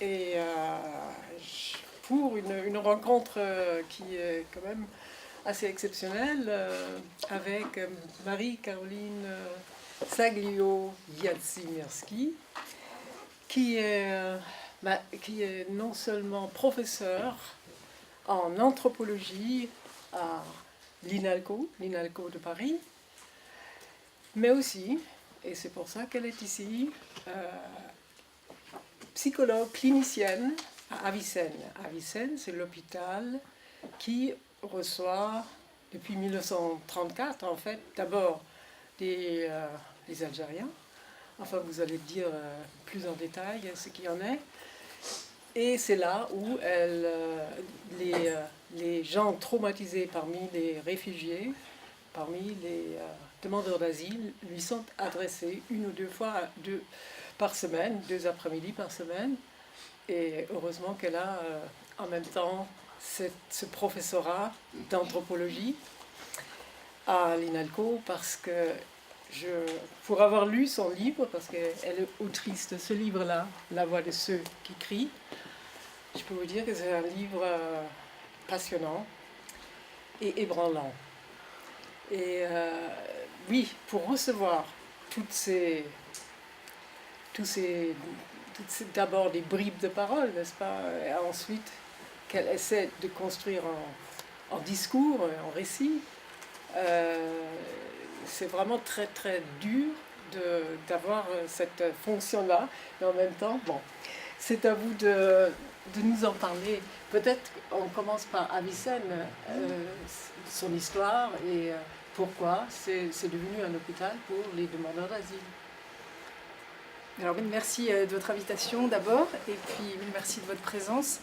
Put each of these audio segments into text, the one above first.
et pour une rencontre qui est quand même assez exceptionnelle avec Marie-Caroline Saglio-Jacimirski, qui est non seulement professeure en anthropologie à l'INALCO de Paris, mais aussi, et c'est pour ça qu'elle est ici, psychologue clinicienne à Avicenne. Avicenne, c'est l'hôpital qui reçoit, depuis 1934, en fait, d'abord les Algériens. Enfin, vous allez dire plus en détail ce qu'il y en est. Et c'est là où les gens traumatisés parmi les réfugiés, parmi les demandeurs d'asile, lui sont adressés une ou deux fois par semaine, 2 après-midi par semaine. Et heureusement qu'elle a en même temps ce professorat d'anthropologie à l'INALCO, parce que pour avoir lu son livre, parce qu'elle est autrice de ce livre-là, La voix de ceux qui crient, je peux vous dire que c'est un livre passionnant et ébranlant. Et oui, pour recevoir d'abord des bribes de parole, n'est-ce pas, et ensuite qu'elle essaie de construire en discours, en récit, c'est vraiment très très dur d'avoir cette fonction-là, mais en même temps, bon, c'est à vous de nous en parler. Peut-être on commence par Avicenne, son histoire et pourquoi c'est devenu un hôpital pour les demandeurs d'asile. Alors merci de votre invitation d'abord, et puis merci de votre présence.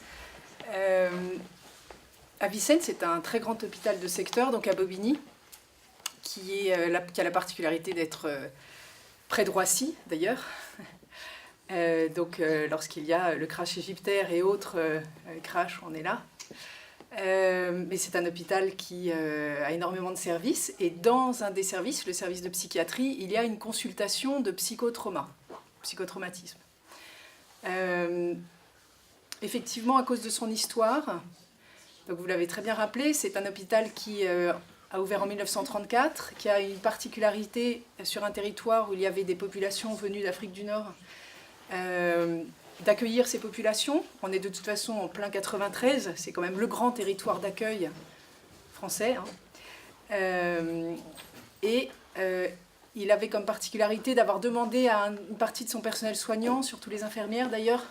Avicenne, c'est un très grand hôpital de secteur, donc à Bobigny, qui a la particularité d'être près de Roissy d'ailleurs. Lorsqu'il y a le crash égyptaire et autres crashs, on est là. Mais c'est un hôpital qui a énormément de services, et dans un des services, le service de psychiatrie, il y a une consultation de psychotraumatisme. Effectivement, à cause de son histoire, donc vous l'avez très bien rappelé, c'est un hôpital qui a ouvert en 1934, qui a une particularité sur un territoire où il y avait des populations venues d'Afrique du Nord, d'accueillir ces populations. On est de toute façon en plein 93, c'est quand même le grand territoire d'accueil français. Il avait comme particularité d'avoir demandé à une partie de son personnel soignant, surtout les infirmières d'ailleurs,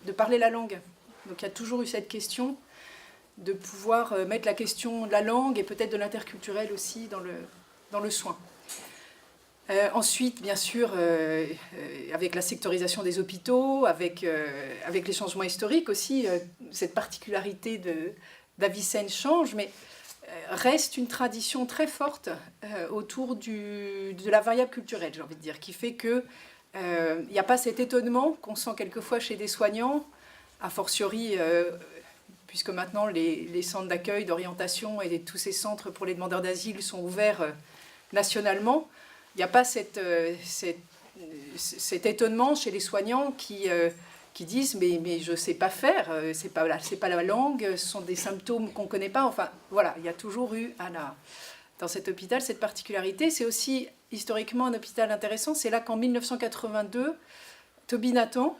de parler la langue. Donc il y a toujours eu cette question de pouvoir mettre la question de la langue et peut-être de l'interculturel aussi dans le soin. Ensuite, bien sûr, avec la sectorisation des hôpitaux, avec les changements historiques aussi, cette particularité d'Avicenne change, mais reste une tradition très forte autour de la variable culturelle, j'ai envie de dire, qui fait qu'il n'y a pas cet étonnement qu'on sent quelquefois chez des soignants, a fortiori, puisque maintenant les centres d'accueil, d'orientation et tous ces centres pour les demandeurs d'asile sont ouverts nationalement. Il n'y a pas cet étonnement chez les soignants qui disent mais je ne sais pas faire, c'est pas la langue, ce sont des symptômes qu'on ne connaît pas. Enfin, voilà, il y a toujours eu dans cet hôpital cette particularité. C'est aussi historiquement un hôpital intéressant. C'est là qu'en 1982, Toby Nathan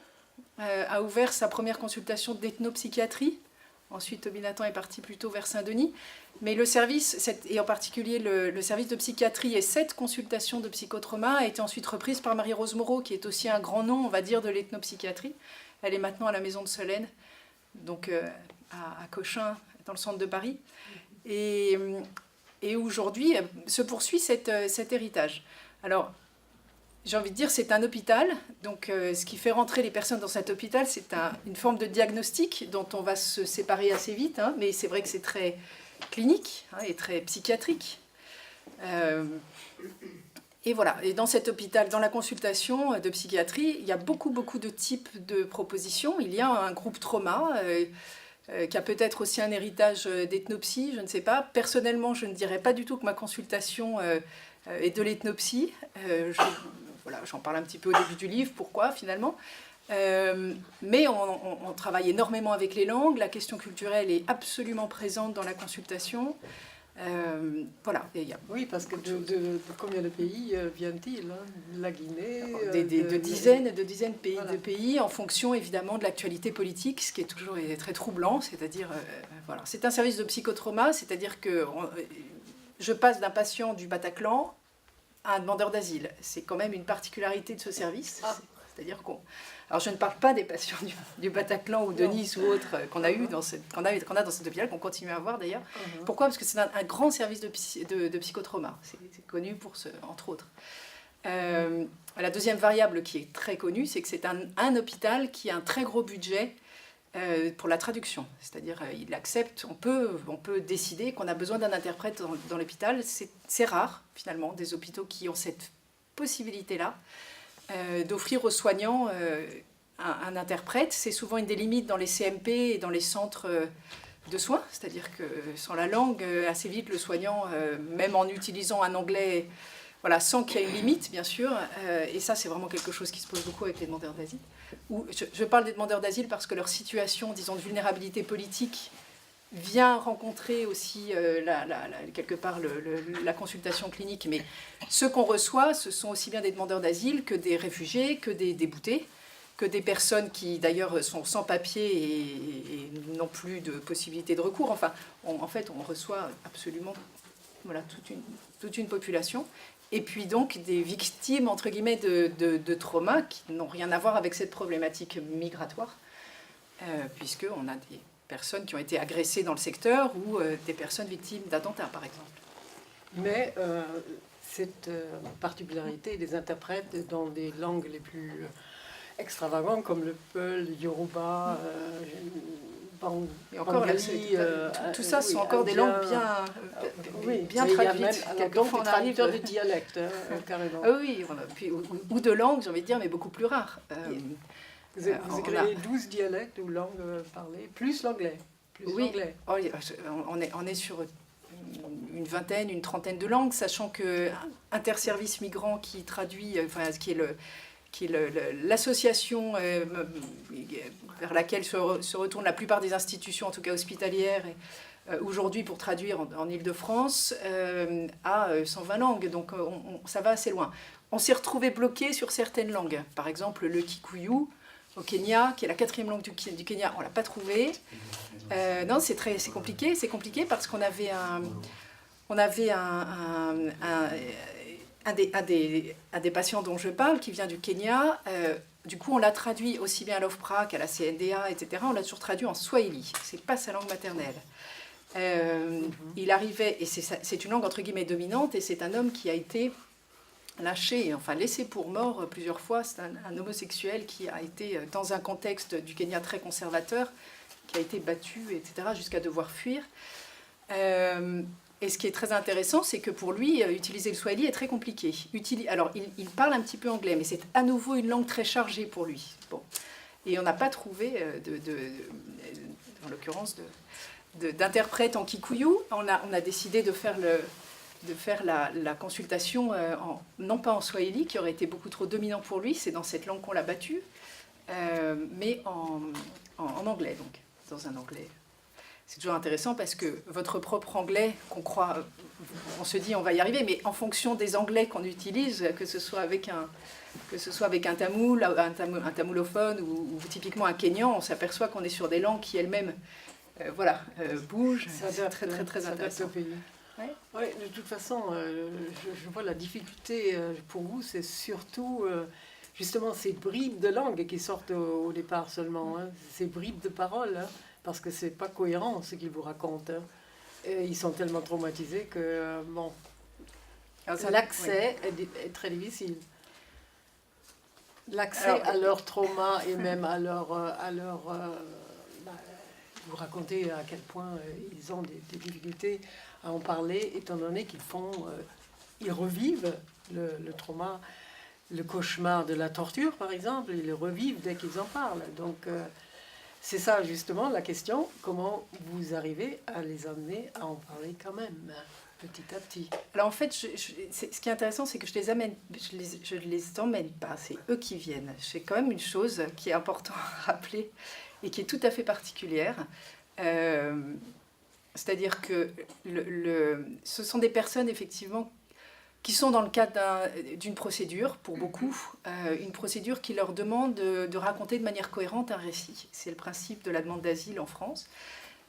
a ouvert sa première consultation d'ethnopsychiatrie. Ensuite, Toby Nathan est parti plutôt vers Saint-Denis. Mais le service, et en particulier le service de psychiatrie et cette consultation de psychotrauma a été ensuite reprise par Marie-Rose Moreau, qui est aussi un grand nom, on va dire, de l'ethnopsychiatrie. Elle est maintenant à la Maison de Solène, donc à Cochin, dans le centre de Paris. Et aujourd'hui, se poursuit cet héritage. Alors, j'ai envie de dire, c'est un hôpital, donc ce qui fait rentrer les personnes dans cet hôpital, c'est une forme de diagnostic dont on va se séparer assez vite, mais c'est vrai que c'est très clinique et très psychiatrique. Et voilà, et dans cet hôpital, dans la consultation de psychiatrie, il y a beaucoup de types de propositions. Il y a un groupe trauma qui a peut-être aussi un héritage d'ethnopsie, je ne sais pas. Personnellement, je ne dirais pas du tout que ma consultation est de l'ethnopsie. Voilà, j'en parle un petit peu au début du livre, pourquoi finalement. Mais on travaille énormément avec les langues. La question culturelle est absolument présente dans la consultation. Voilà. Oui, parce que de combien de pays viennent-ils, hein? La Guinée, de dizaines de pays, voilà. de pays, en fonction évidemment de l'actualité politique, ce qui est toujours très troublant. C'est-à-dire, voilà, c'est un service de psychotrauma, c'est-à-dire que je passe d'un patient du Bataclan à un demandeur d'asile. C'est quand même une particularité de ce service. Ah. C'est-à-dire qu'on... Alors je ne parle pas des patients du Bataclan ou de Nice ou autres qu'on a eu qu'on a dans cet hôpital, qu'on continue à avoir d'ailleurs. Pourquoi ? Parce que c'est un grand service de psychotrauma. C'est connu pour ce, entre autres. La deuxième variable qui est très connue, c'est que c'est un hôpital qui a un très gros budget pour la traduction. C'est-à-dire, il accepte, on peut décider qu'on a besoin d'un interprète dans l'hôpital. C'est rare, finalement, des hôpitaux qui ont cette possibilité-là. D'offrir aux soignants un interprète. C'est souvent une des limites dans les CMP et dans les centres de soins, c'est-à-dire que sans la langue, assez vite le soignant, même en utilisant un anglais, voilà, sans qu'il y ait une limite, bien sûr, et ça c'est vraiment quelque chose qui se pose beaucoup avec les demandeurs d'asile. Je parle des demandeurs d'asile parce que leur situation, disons, de vulnérabilité politique vient rencontrer aussi quelque part la consultation clinique. Mais ceux qu'on reçoit, ce sont aussi bien des demandeurs d'asile que des réfugiés, que des déboutés, que des personnes qui d'ailleurs sont sans papier et n'ont plus de possibilité de recours. Enfin, en fait, on reçoit absolument voilà, toute une population. Et puis donc des victimes, entre guillemets, de traumas qui n'ont rien à voir avec cette problématique migratoire, puisqu'on a des personnes qui ont été agressées dans le secteur ou des personnes victimes d'attentats, par exemple. Mais cette particularité des interprètes dans des langues les plus extravagantes, comme le Peul, le Yoruba, et encore, Bengali, tout ça sont oui, encore des langues bien traduites. Donc des traducteurs de dialectes, carrément. Ah oui, ou de langues, j'ai envie de dire, mais beaucoup plus rares. Vous avez créé 12 dialectes ou langues parlées, plus l'anglais. Oui, on est sur une vingtaine, une trentaine de langues, sachant que Interservice Migrants qui traduit, qui est l'association vers laquelle se retournent la plupart des institutions, en tout cas hospitalières, aujourd'hui pour traduire en Île-de-France, à 120 langues. Donc ça va assez loin. On s'est retrouvé bloqué sur certaines langues. Par exemple, le Kikuyu, au Kenya, qui est la 4e langue du Kenya, on ne l'a pas trouvé. Non, c'est compliqué. C'est compliqué parce qu'on avait un des patients dont je parle, qui vient du Kenya. Du coup, on l'a traduit aussi bien à l'OFPRA qu'à la CNDA, etc. On l'a toujours traduit en swahili. Ce n'est pas sa langue maternelle. Il arrivait, et c'est une langue entre guillemets dominante, et c'est un homme qui a été lâché, enfin laissé pour mort plusieurs fois. C'est un homosexuel qui a été, dans un contexte du Kenya très conservateur, qui a été battu, etc., jusqu'à devoir fuir. Et ce qui est très intéressant, c'est que pour lui, utiliser le swahili est très compliqué. Alors, il parle un petit peu anglais, mais c'est à nouveau une langue très chargée pour lui. Bon. Et on n'a pas trouvé, en l'occurrence, d'interprète en kikuyu. On a décidé de faire la consultation, non pas en swahili, qui aurait été beaucoup trop dominant pour lui, c'est dans cette langue qu'on l'a battu, mais en anglais, donc, dans un anglais. C'est toujours intéressant parce que votre propre anglais, qu'on croit, on se dit on va y arriver, mais en fonction des anglais qu'on utilise, que ce soit avec un tamoul, un tamoulophone ou typiquement un kényan, on s'aperçoit qu'on est sur des langues qui elles-mêmes bougent. C'est très intéressant. Oui, de toute façon, je vois la difficulté pour vous, c'est surtout justement ces bribes de langue qui sortent au départ seulement, hein, ces bribes de paroles. Hein. Parce que c'est pas cohérent ce qu'ils vous racontent. Hein. Et ils sont tellement traumatisés que, bon, l'accès est très difficile. L'accès à leur trauma et même à leur vous racontez à quel point ils ont des difficultés à en parler, étant donné ils revivent le trauma, le cauchemar de la torture, par exemple, ils le revivent dès qu'ils en parlent. Donc, c'est ça justement la question, comment vous arrivez à les amener à en parler quand même. petit à petit. Alors en fait, ce qui est intéressant, c'est que je les emmène pas, c'est eux qui viennent. C'est quand même une chose qui est importante à rappeler et qui est tout à fait particulière. C'est-à-dire que ce sont des personnes effectivement qui sont dans le cadre d'une procédure, pour beaucoup, une procédure qui leur demande de raconter de manière cohérente un récit. C'est le principe de la demande d'asile en France.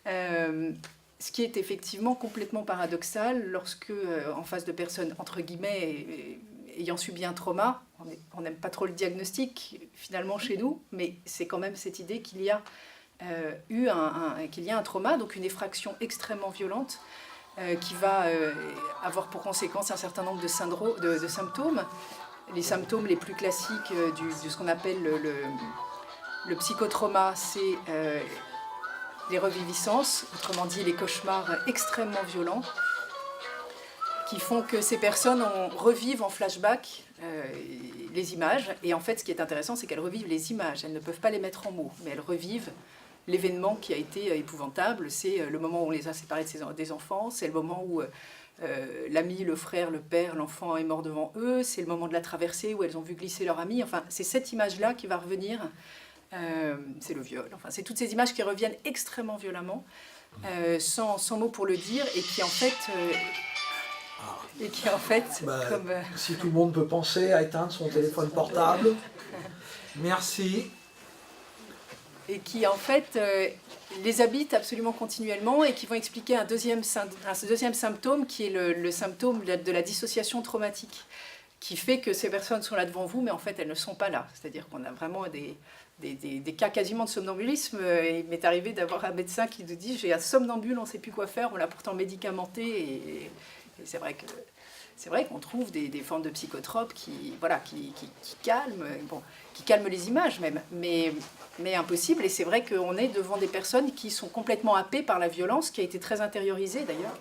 Ce qui est effectivement complètement paradoxal lorsque, en face de personnes, entre guillemets, ayant subi un trauma, on n'aime pas trop le diagnostic finalement chez nous, mais c'est quand même cette idée qu'il y a qu'il y a un trauma, donc une effraction extrêmement violente, qui va avoir pour conséquence un certain nombre de symptômes. Les symptômes les plus classiques de ce qu'on appelle le psychotrauma, c'est les reviviscences, autrement dit les cauchemars extrêmement violents, qui font que ces personnes revivent en flashback les images. Et en fait, ce qui est intéressant, c'est qu'elles revivent les images. Elles ne peuvent pas les mettre en mots, mais elles revivent l'événement qui a été épouvantable. C'est le moment où on les a séparés des enfants, c'est le moment où l'ami, le frère, le père, l'enfant est mort devant eux, c'est le moment de la traversée où elles ont vu glisser leur ami. Enfin, c'est cette image-là qui va revenir. C'est le viol. Enfin, c'est toutes ces images qui reviennent extrêmement violemment, sans mots pour le dire, et qui en fait... Si tout le monde peut penser à éteindre son téléphone portable, merci. Et qui en fait les habitent absolument continuellement et qui vont expliquer un deuxième symptôme qui est le symptôme de la dissociation traumatique, qui fait que ces personnes sont là devant vous, mais en fait elles ne sont pas là. C'est-à-dire qu'on a vraiment des cas quasiment de somnambulisme. Il m'est arrivé d'avoir un médecin qui nous dit « j'ai un somnambule, on ne sait plus quoi faire, on l'a pourtant médicamenté ». Et c'est vrai qu'on trouve des formes de psychotropes qui calment les images même, mais impossible. Et c'est vrai qu'on est devant des personnes qui sont complètement happées par la violence, qui a été très intériorisée d'ailleurs.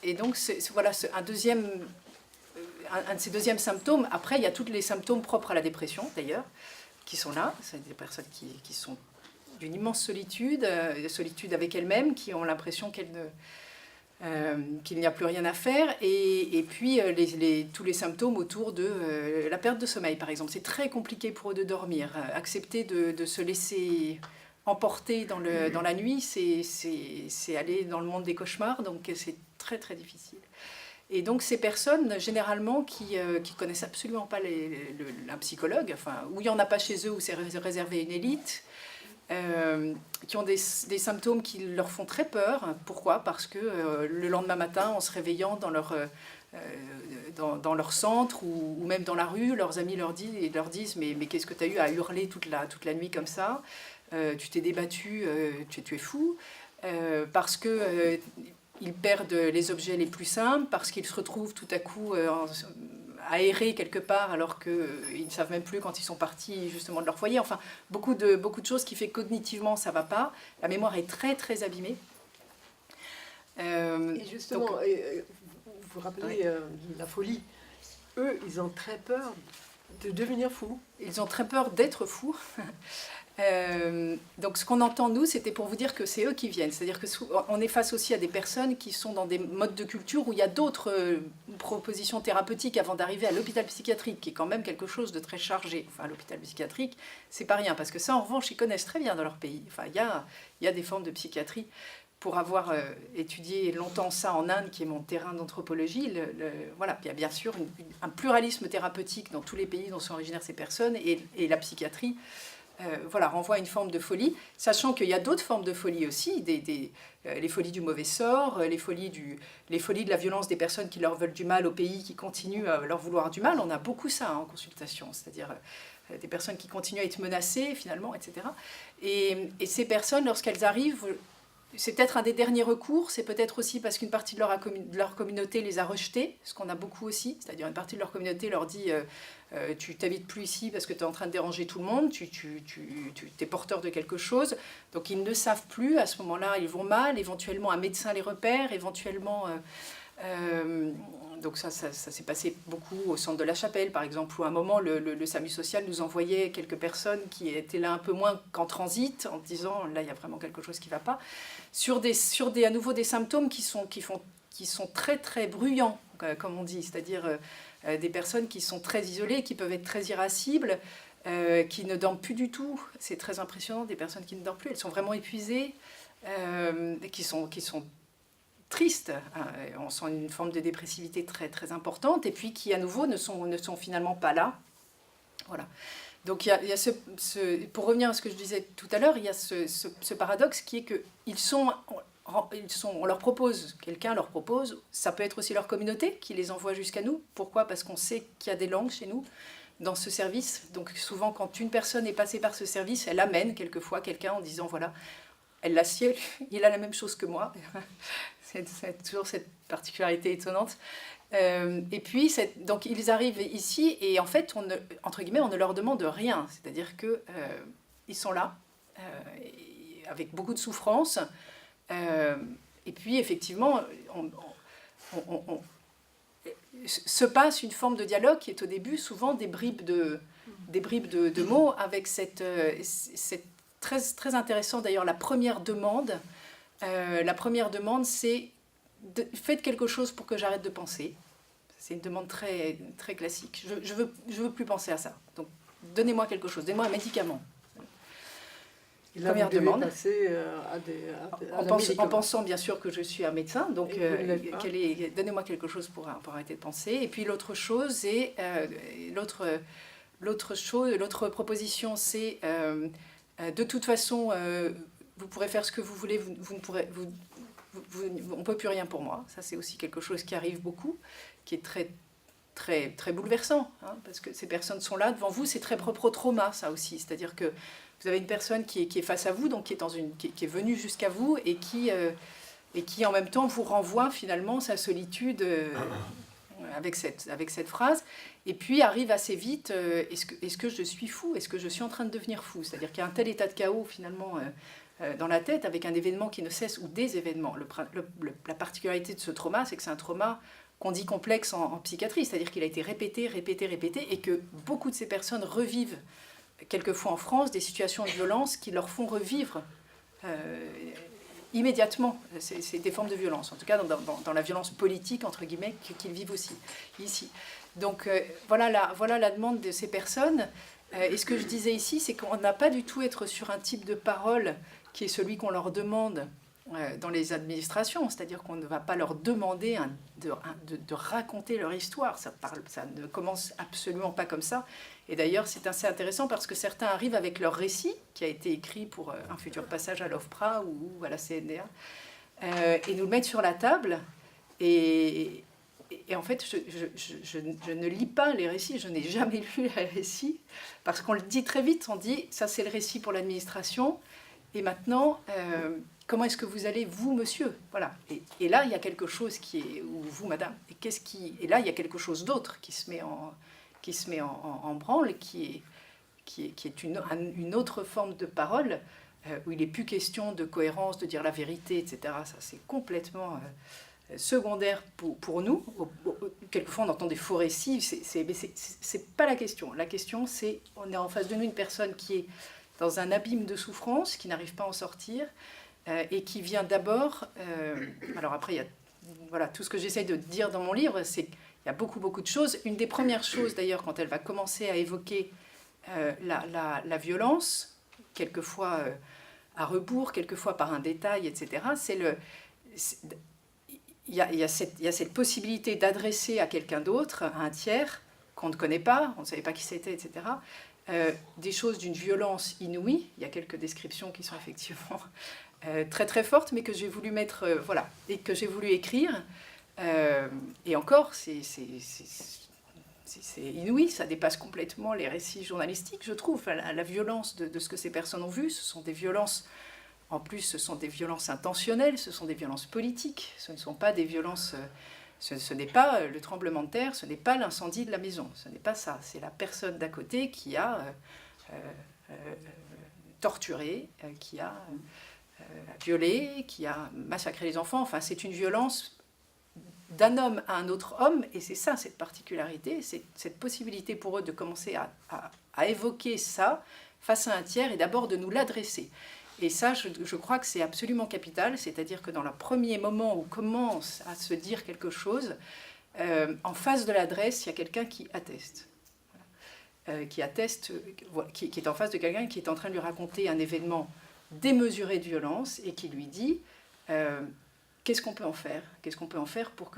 Et donc voilà un de ces deuxièmes symptômes. Après, il y a tous les symptômes propres à la dépression d'ailleurs, qui sont là. C'est des personnes qui sont d'une immense solitude avec elles-mêmes, qui ont l'impression qu'il n'y a plus rien à faire, et puis tous les symptômes autour de la perte de sommeil, par exemple. C'est très compliqué pour eux de dormir. Accepter de se laisser emporter dans la nuit, c'est aller dans le monde des cauchemars, donc c'est très très difficile. Et donc ces personnes, généralement, qui connaissent absolument pas un psychologue, enfin, ou il n'y en a pas chez eux, ou c'est réservé à une élite, qui ont des symptômes qui leur font très peur. Pourquoi ? Parce que le lendemain matin, en se réveillant dans leur centre ou même dans la rue, leurs amis leur disent « mais qu'est-ce que tu as eu à hurler toute la nuit comme ça ? Tu t'es débattu, tu es fou. » Parce que ils perdent les objets les plus simples, parce qu'ils se retrouvent tout à coup à errer quelque part alors qu'ils ne savent même plus quand ils sont partis justement de leur foyer. Enfin, beaucoup de choses qui fait que cognitivement ça ne va pas. La mémoire est très très abîmée. Et justement, vous vous rappelez la folie. Eux, ils ont très peur de devenir fous. Ils ont très peur d'être fous. Donc ce qu'on entend nous, c'était pour vous dire que c'est eux qui viennent. C'est-à-dire qu'on est face aussi à des personnes qui sont dans des modes de culture où il y a d'autres propositions thérapeutiques avant d'arriver à l'hôpital psychiatrique, qui est quand même quelque chose de très chargé. Enfin, l'hôpital psychiatrique, c'est pas rien, parce que ça, en revanche, ils connaissent très bien dans leur pays. Enfin, il y a des formes de psychiatrie. Pour avoir étudié longtemps ça en Inde, qui est mon terrain d'anthropologie, voilà, il y a bien sûr un pluralisme thérapeutique dans tous les pays dont sont originaires ces personnes, et la psychiatrie renvoie à une forme de folie, sachant qu'il y a d'autres formes de folie aussi, les folies du mauvais sort, les folies de la violence des personnes qui leur veulent du mal au pays, qui continuent à leur vouloir du mal. On a beaucoup ça en consultation, c'est-à-dire des personnes qui continuent à être menacées finalement, etc. Et ces personnes, lorsqu'elles arrivent, c'est peut-être un des derniers recours, c'est peut-être aussi parce qu'une partie de leur communauté les a rejetés, ce qu'on a beaucoup aussi, c'est-à-dire une partie de leur communauté leur dit tu t'habites plus ici parce que tu es en train de déranger tout le monde, tu es porteur de quelque chose, donc ils ne savent plus, à ce moment-là ils vont mal, éventuellement un médecin les repère, éventuellement... donc ça s'est passé beaucoup au centre de la Chapelle, par exemple, où à un moment, le SAMU social nous envoyait quelques personnes qui étaient là un peu moins qu'en transit, en disant, là, il y a vraiment quelque chose qui ne va pas, sur à nouveau des symptômes qui qui sont très très bruyants, comme on dit, c'est-à-dire des personnes qui sont très isolées, qui peuvent être très irascibles, qui ne dorment plus du tout. C'est très impressionnant, des personnes qui ne dorment plus, elles sont vraiment épuisées, qui sont tristes, hein. On sent une forme de dépressivité très, très importante, et puis qui à nouveau ne sont finalement pas là. Voilà. Donc il y a pour revenir à ce que je disais tout à l'heure, il y a ce paradoxe qui est que on leur propose, quelqu'un leur propose, ça peut être aussi leur communauté qui les envoie jusqu'à nous. Pourquoi ? Parce qu'on sait qu'il y a des langues chez nous dans ce service. Donc souvent quand une personne est passée par ce service, elle amène quelquefois quelqu'un en disant voilà, elle l'a su, il a la même chose que moi. C'est toujours cette particularité étonnante. Et puis, donc ils arrivent ici et en fait, entre guillemets, on ne leur demande rien. C'est-à-dire qu'ils sont là, avec beaucoup de souffrance. Et puis, effectivement, se passe une forme de dialogue qui est au début souvent des bribes de mots avec cette très, très intéressant d'ailleurs la première demande. La première demande, c'est faites quelque chose pour que j'arrête de penser. C'est une demande très, très classique. Je veux plus penser à ça. Donc, donnez-moi quelque chose, donnez-moi un médicament. Et là, Première vous devez demande. passer En pensant bien sûr que je suis un médecin, donc donnez-moi quelque chose pour arrêter de penser. Et puis l'autre chose, et l'autre proposition, c'est de toute façon, vous pourrez faire ce que vous voulez, on ne peut plus rien pour moi. Ça, c'est aussi quelque chose qui arrive beaucoup, qui est très, très, très bouleversant, hein, parce que ces personnes sont là devant vous. C'est très propre au trauma, ça aussi. C'est-à-dire que vous avez une personne qui est face à vous, donc qui est venue jusqu'à vous et qui en même temps vous renvoie finalement sa solitude avec cette phrase. Et puis arrive assez vite, est-ce que je suis fou ? Est-ce que je suis en train de devenir fou ? C'est-à-dire qu'il y a un tel état de chaos finalement dans la tête avec un événement qui ne cesse ou des événements. La particularité de ce trauma, c'est que c'est un trauma qu'on dit complexe en psychiatrie, c'est-à-dire qu'il a été répété, et que beaucoup de ces personnes revivent quelquefois en France des situations de violence qui leur font revivre immédiatement. C'est des formes de violence, en tout cas dans la violence politique, entre guillemets, qu'ils vivent aussi ici. Donc voilà la demande de ces personnes. Et ce que je disais ici, c'est qu'on n'a pas du tout être sur un type de parole qui est celui qu'on leur demande dans les administrations, c'est-à-dire qu'on ne va pas leur demander de raconter leur histoire. Ça ne commence absolument pas comme ça. Et d'ailleurs, c'est assez intéressant parce que certains arrivent avec leur récit, qui a été écrit pour un futur passage à l'OFPRA ou à la CNDA, et nous le mettent sur la table. Et en fait, je ne lis pas les récits, je n'ai jamais lu les récits, parce qu'on le dit très vite, on dit, ça c'est le récit pour l'administration, et maintenant, comment est-ce que vous allez, vous, monsieur ? Voilà. Et là, il y a quelque chose qui est, ou vous, madame, et là, il y a quelque chose d'autre qui se met en branle, qui est une autre forme de parole, où il n'est plus question de cohérence, de dire la vérité, etc. Ça, c'est complètement secondaire pour nous. Quelquefois, on entend des faux récits, c'est pas la question. La question, c'est, on est en face de nous une personne qui est dans un abîme de souffrance, qui n'arrive pas à en sortir, et qui vient d'abord... alors après, il y a voilà, tout ce que j'essaie de dire dans mon livre, c'est qu'il y a beaucoup, beaucoup de choses. Une des premières choses, d'ailleurs, quand elle va commencer à évoquer la violence, quelquefois à rebours, quelquefois par un détail, etc., il y a cette possibilité d'adresser à quelqu'un d'autre, à un tiers, qu'on ne connaît pas, on ne savait pas qui c'était, etc., des choses d'une violence inouïe. Il y a quelques descriptions qui sont effectivement très très fortes, mais que j'ai voulu mettre, voilà, et que j'ai voulu écrire. Et encore, c'est inouï, ça dépasse complètement les récits journalistiques, je trouve. La violence de ce que ces personnes ont vu, ce sont des violences, en plus, ce sont des violences intentionnelles, ce sont des violences politiques, ce ne sont pas des violences... Ce n'est pas le tremblement de terre, ce n'est pas l'incendie de la maison, ce n'est pas ça. C'est la personne d'à côté qui a torturé, qui a violé, qui a massacré les enfants. Enfin, c'est une violence d'un homme à un autre homme, et c'est ça, cette particularité, c'est cette possibilité pour eux de commencer à évoquer ça face à un tiers, et d'abord de nous l'adresser. Et ça, je crois que c'est absolument capital, c'est-à-dire que dans le premier moment où commence à se dire quelque chose, en face de l'adresse, il y a quelqu'un qui atteste. Qui est en face de quelqu'un qui est en train de lui raconter un événement démesuré de violence et qui lui dit qu'est-ce qu'on peut en faire ? Qu'est-ce qu'on peut en faire pour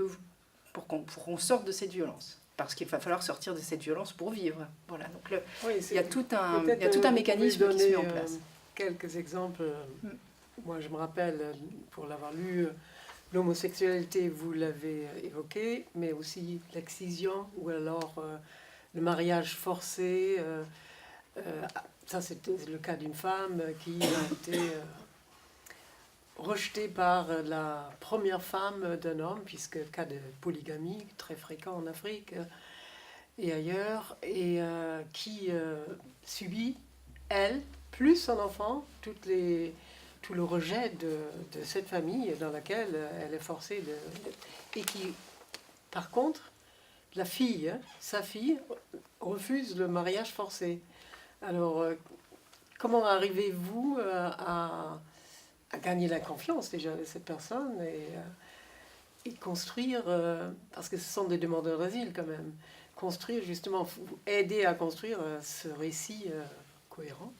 qu'on sorte de cette violence ? Parce qu'il va falloir sortir de cette violence pour vivre. Voilà. Donc il y a tout un mécanisme qui se met en place. Quelques exemples. Moi, je me rappelle, pour l'avoir lu, l'homosexualité, vous l'avez évoqué, mais aussi l'excision ou alors le mariage forcé. Ça, c'était le cas d'une femme qui a été rejetée par la première femme d'un homme, puisque cas de polygamie, très fréquent en Afrique et ailleurs, et qui subit, elle, plus son enfant, tout le rejet de cette famille dans laquelle elle est forcée et qui, par contre, la fille, sa fille, refuse le mariage forcé. Alors, comment arrivez-vous à gagner la confiance déjà de cette personne et construire, parce que ce sont des demandeurs d'asile quand même, construire justement, aider à construire ce récit cohérent,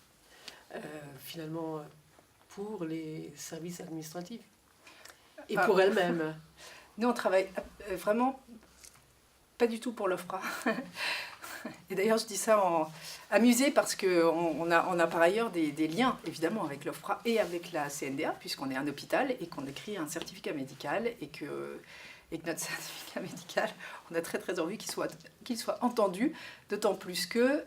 finalement, pour les services administratifs et pour elle-même. Nous, on travaille vraiment pas du tout pour l'OFPRA. Et d'ailleurs, je dis ça en amusé parce qu'on a par ailleurs des liens, évidemment, avec l'OFPRA et avec la CNDA, puisqu'on est un hôpital et qu'on écrit un certificat médical et que notre certificat médical, on a très très envie qu'il soit entendu, d'autant plus que,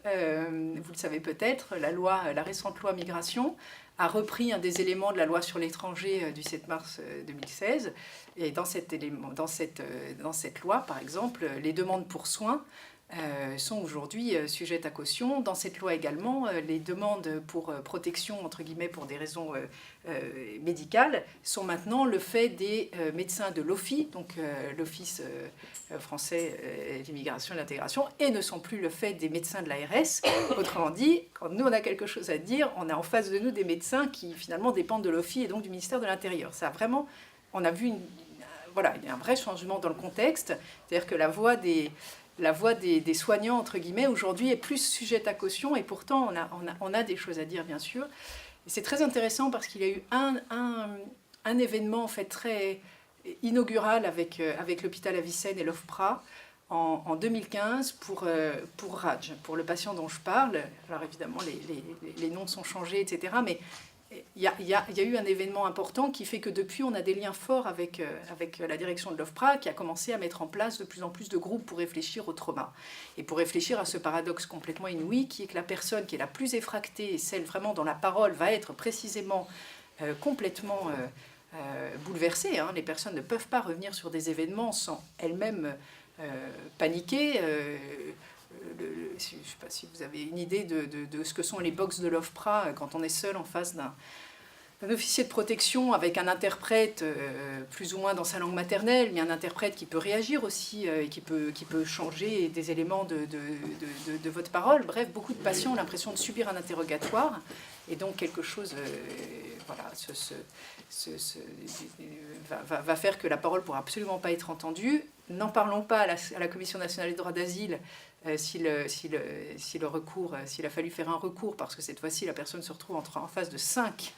vous le savez peut-être, la récente loi migration a repris un des éléments de la loi sur l'étranger du 7 mars 2016. Et dans cette loi, par exemple, les demandes pour soins sont aujourd'hui sujettes à caution. Dans cette loi également, les demandes pour protection, entre guillemets, pour des raisons médicales, sont maintenant le fait des médecins de l'OFII, donc l'Office français de l'immigration et de l'intégration, et ne sont plus le fait des médecins de l'ARS. Autrement dit, quand nous on a quelque chose à dire, on a en face de nous des médecins qui finalement dépendent de l'OFII et donc du ministère de l'Intérieur. Ça a vraiment, on a vu voilà, il y a un vrai changement dans le contexte, c'est-à-dire que la voix des soignants, entre guillemets, aujourd'hui est plus sujette à caution, et pourtant on a des choses à dire, bien sûr. Et c'est très intéressant parce qu'il y a eu un événement en fait très inaugural avec l'hôpital Avicenne et l'OFPRA en 2015 pour Raj, pour le patient dont je parle. Alors évidemment, les noms sont changés, etc. Mais il y a eu un événement important qui fait que depuis, on a des liens forts avec la direction de l'OFPRA qui a commencé à mettre en place de plus en plus de groupes pour réfléchir au trauma. Et pour réfléchir à ce paradoxe complètement inouï qui est que la personne qui est la plus effractée et celle vraiment dont la parole va être précisément complètement bouleversée. Hein. Les personnes ne peuvent pas revenir sur des événements sans elles-mêmes paniquer. Je ne sais pas si vous avez une idée de ce que sont les box de l'OFPRA quand on est seul en face d'un officier de protection avec un interprète plus ou moins dans sa langue maternelle, mais un interprète qui peut réagir aussi et qui peut changer des éléments de votre parole. Bref, beaucoup de patients ont l'impression de subir un interrogatoire et donc quelque chose va faire que la parole ne pourra absolument pas être entendue. N'en parlons pas à la Commission nationale des droits d'asile s'il a fallu faire un recours, parce que cette fois-ci, la personne se retrouve en face de 5,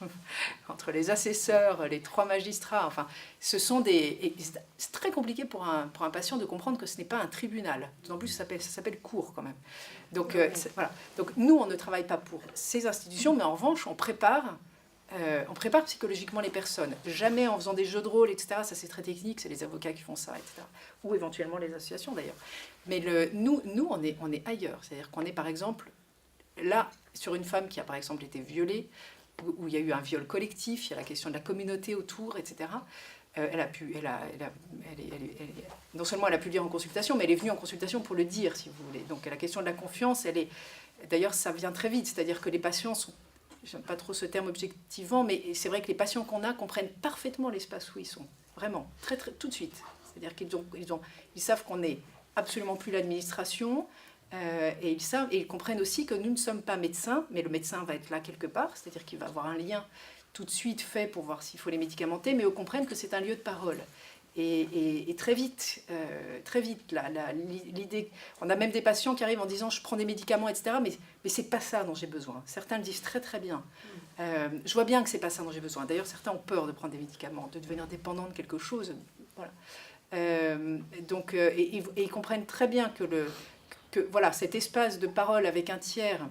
entre les assesseurs, les 3 magistrats. Enfin, c'est très compliqué pour un patient de comprendre que ce n'est pas un tribunal. En plus, ça s'appelle cour quand même. Donc, voilà. Donc, nous, on ne travaille pas pour ces institutions, mais en revanche, on prépare psychologiquement les personnes. Jamais en faisant des jeux de rôle, etc. Ça, c'est très technique, c'est les avocats qui font ça, etc. Ou éventuellement les associations, d'ailleurs. Mais nous on est ailleurs. C'est-à-dire qu'on est, par exemple, là, sur une femme qui a, par exemple, été violée, où il y a eu un viol collectif, il y a la question de la communauté autour, etc. Non seulement elle a pu le dire en consultation, mais elle est venue en consultation pour le dire, si vous voulez. Donc la question de la confiance, d'ailleurs, ça vient très vite. C'est-à-dire que les patients sont... J'aime pas trop ce terme objectivement, mais c'est vrai que les patients qu'on a comprennent parfaitement l'espace où ils sont. Vraiment, très, très, tout de suite. C'est-à-dire qu'ils savent qu'on n'est absolument plus l'administration, et ils comprennent aussi que nous ne sommes pas médecins, mais le médecin va être là quelque part, c'est-à-dire qu'il va avoir un lien tout de suite fait pour voir s'il faut les médicamenter, mais comprennent que c'est un lieu de parole. Et très vite, l'idée... On a même des patients qui arrivent en disant « je prends des médicaments, etc. » mais c'est pas ça dont j'ai besoin. Certains le disent très très bien. Je vois bien que c'est pas ça dont j'ai besoin. D'ailleurs, certains ont peur de prendre des médicaments, de devenir dépendant de quelque chose. Voilà. Et ils comprennent très bien que voilà, cet espace de parole avec un tiers,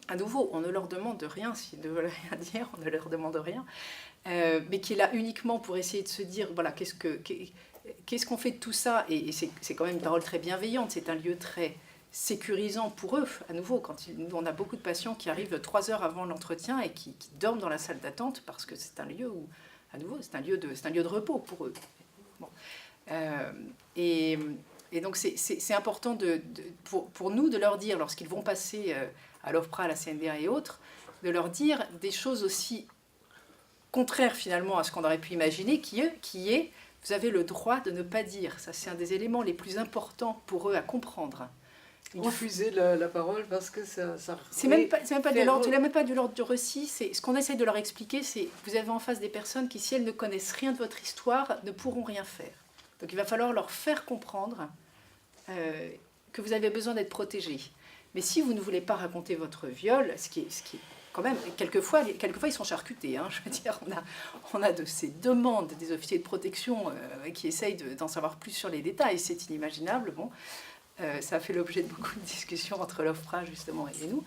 à nouveau, on ne leur demande rien, s'ils ne veulent rien dire, on ne leur demande rien, mais qui est là uniquement pour essayer de se dire, voilà, qu'est-ce qu'on fait de tout ça? Et c'est quand même une parole très bienveillante, c'est un lieu très sécurisant pour eux. À nouveau, nous, on a beaucoup de patients qui arrivent 3 heures avant l'entretien et qui dorment dans la salle d'attente parce que c'est un lieu où, à nouveau, c'est un lieu de repos pour eux. Bon. Et donc c'est important pour nous de leur dire, lorsqu'ils vont passer à l'OFPRA, à la CNDA et autres, de leur dire des choses aussi contraires finalement à ce qu'on aurait pu imaginer, qui est vous avez le droit de ne pas dire. Ça, c'est un des éléments les plus importants pour eux à comprendre. Refuser la parole parce que ça c'est même pas de l'ordre, même pas de l'ordre du récit. C'est ce qu'on essaie de leur expliquer, c'est vous avez en face des personnes qui, si elles ne connaissent rien de votre histoire, ne pourront rien faire. Donc il va falloir leur faire comprendre que vous avez besoin d'être protégés. Mais si vous ne voulez pas raconter votre viol, ce qui est quand même, quelquefois ils sont charcutés. Hein, je veux dire, on a de ces demandes des officiers de protection qui essayent d'en savoir plus sur les détails. C'est inimaginable. Bon, ça a fait l'objet de beaucoup de discussions entre l'OFPRA justement et nous.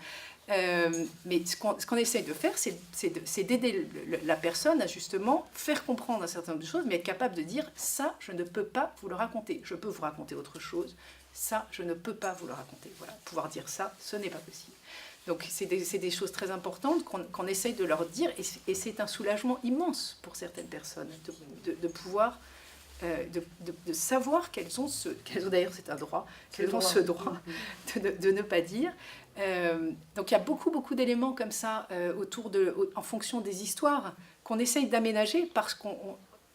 Mais ce qu'on essaye de faire, c'est d'aider la personne à justement faire comprendre un certain nombre de choses, mais être capable de dire ça, je ne peux pas vous le raconter. Je peux vous raconter autre chose. Ça, je ne peux pas vous le raconter. Voilà, pouvoir dire ça, ce n'est pas possible. Donc, c'est des choses très importantes qu'on essaye de leur dire, et c'est un soulagement immense pour certaines personnes de pouvoir, de savoir qu'elles ont d'ailleurs c'est un droit, qu'elles ont ce droit de ne pas dire. Donc, il y a beaucoup d'éléments comme ça en fonction des histoires qu'on essaye d'aménager parce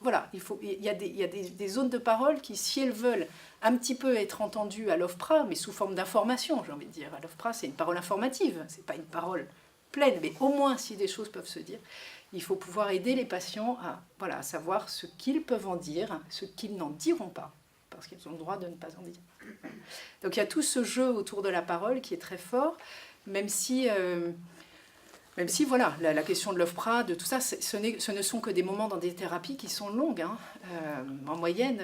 voilà, il y a des zones de parole qui, si elles veulent un petit peu être entendues à l'OFPRA, mais sous forme d'information, j'ai envie de dire. À l'OFPRA, c'est une parole informative, c'est pas une parole pleine, mais au moins, si des choses peuvent se dire, il faut pouvoir aider les patients à savoir ce qu'ils peuvent en dire, ce qu'ils n'en diront pas, parce qu'ils ont le droit de ne pas en dire. Donc il y a tout ce jeu autour de la parole qui est très fort, même si voilà, la question de l'OFPRA, de tout ça, ce ne sont que des moments dans des thérapies qui sont longues. Hein. En moyenne,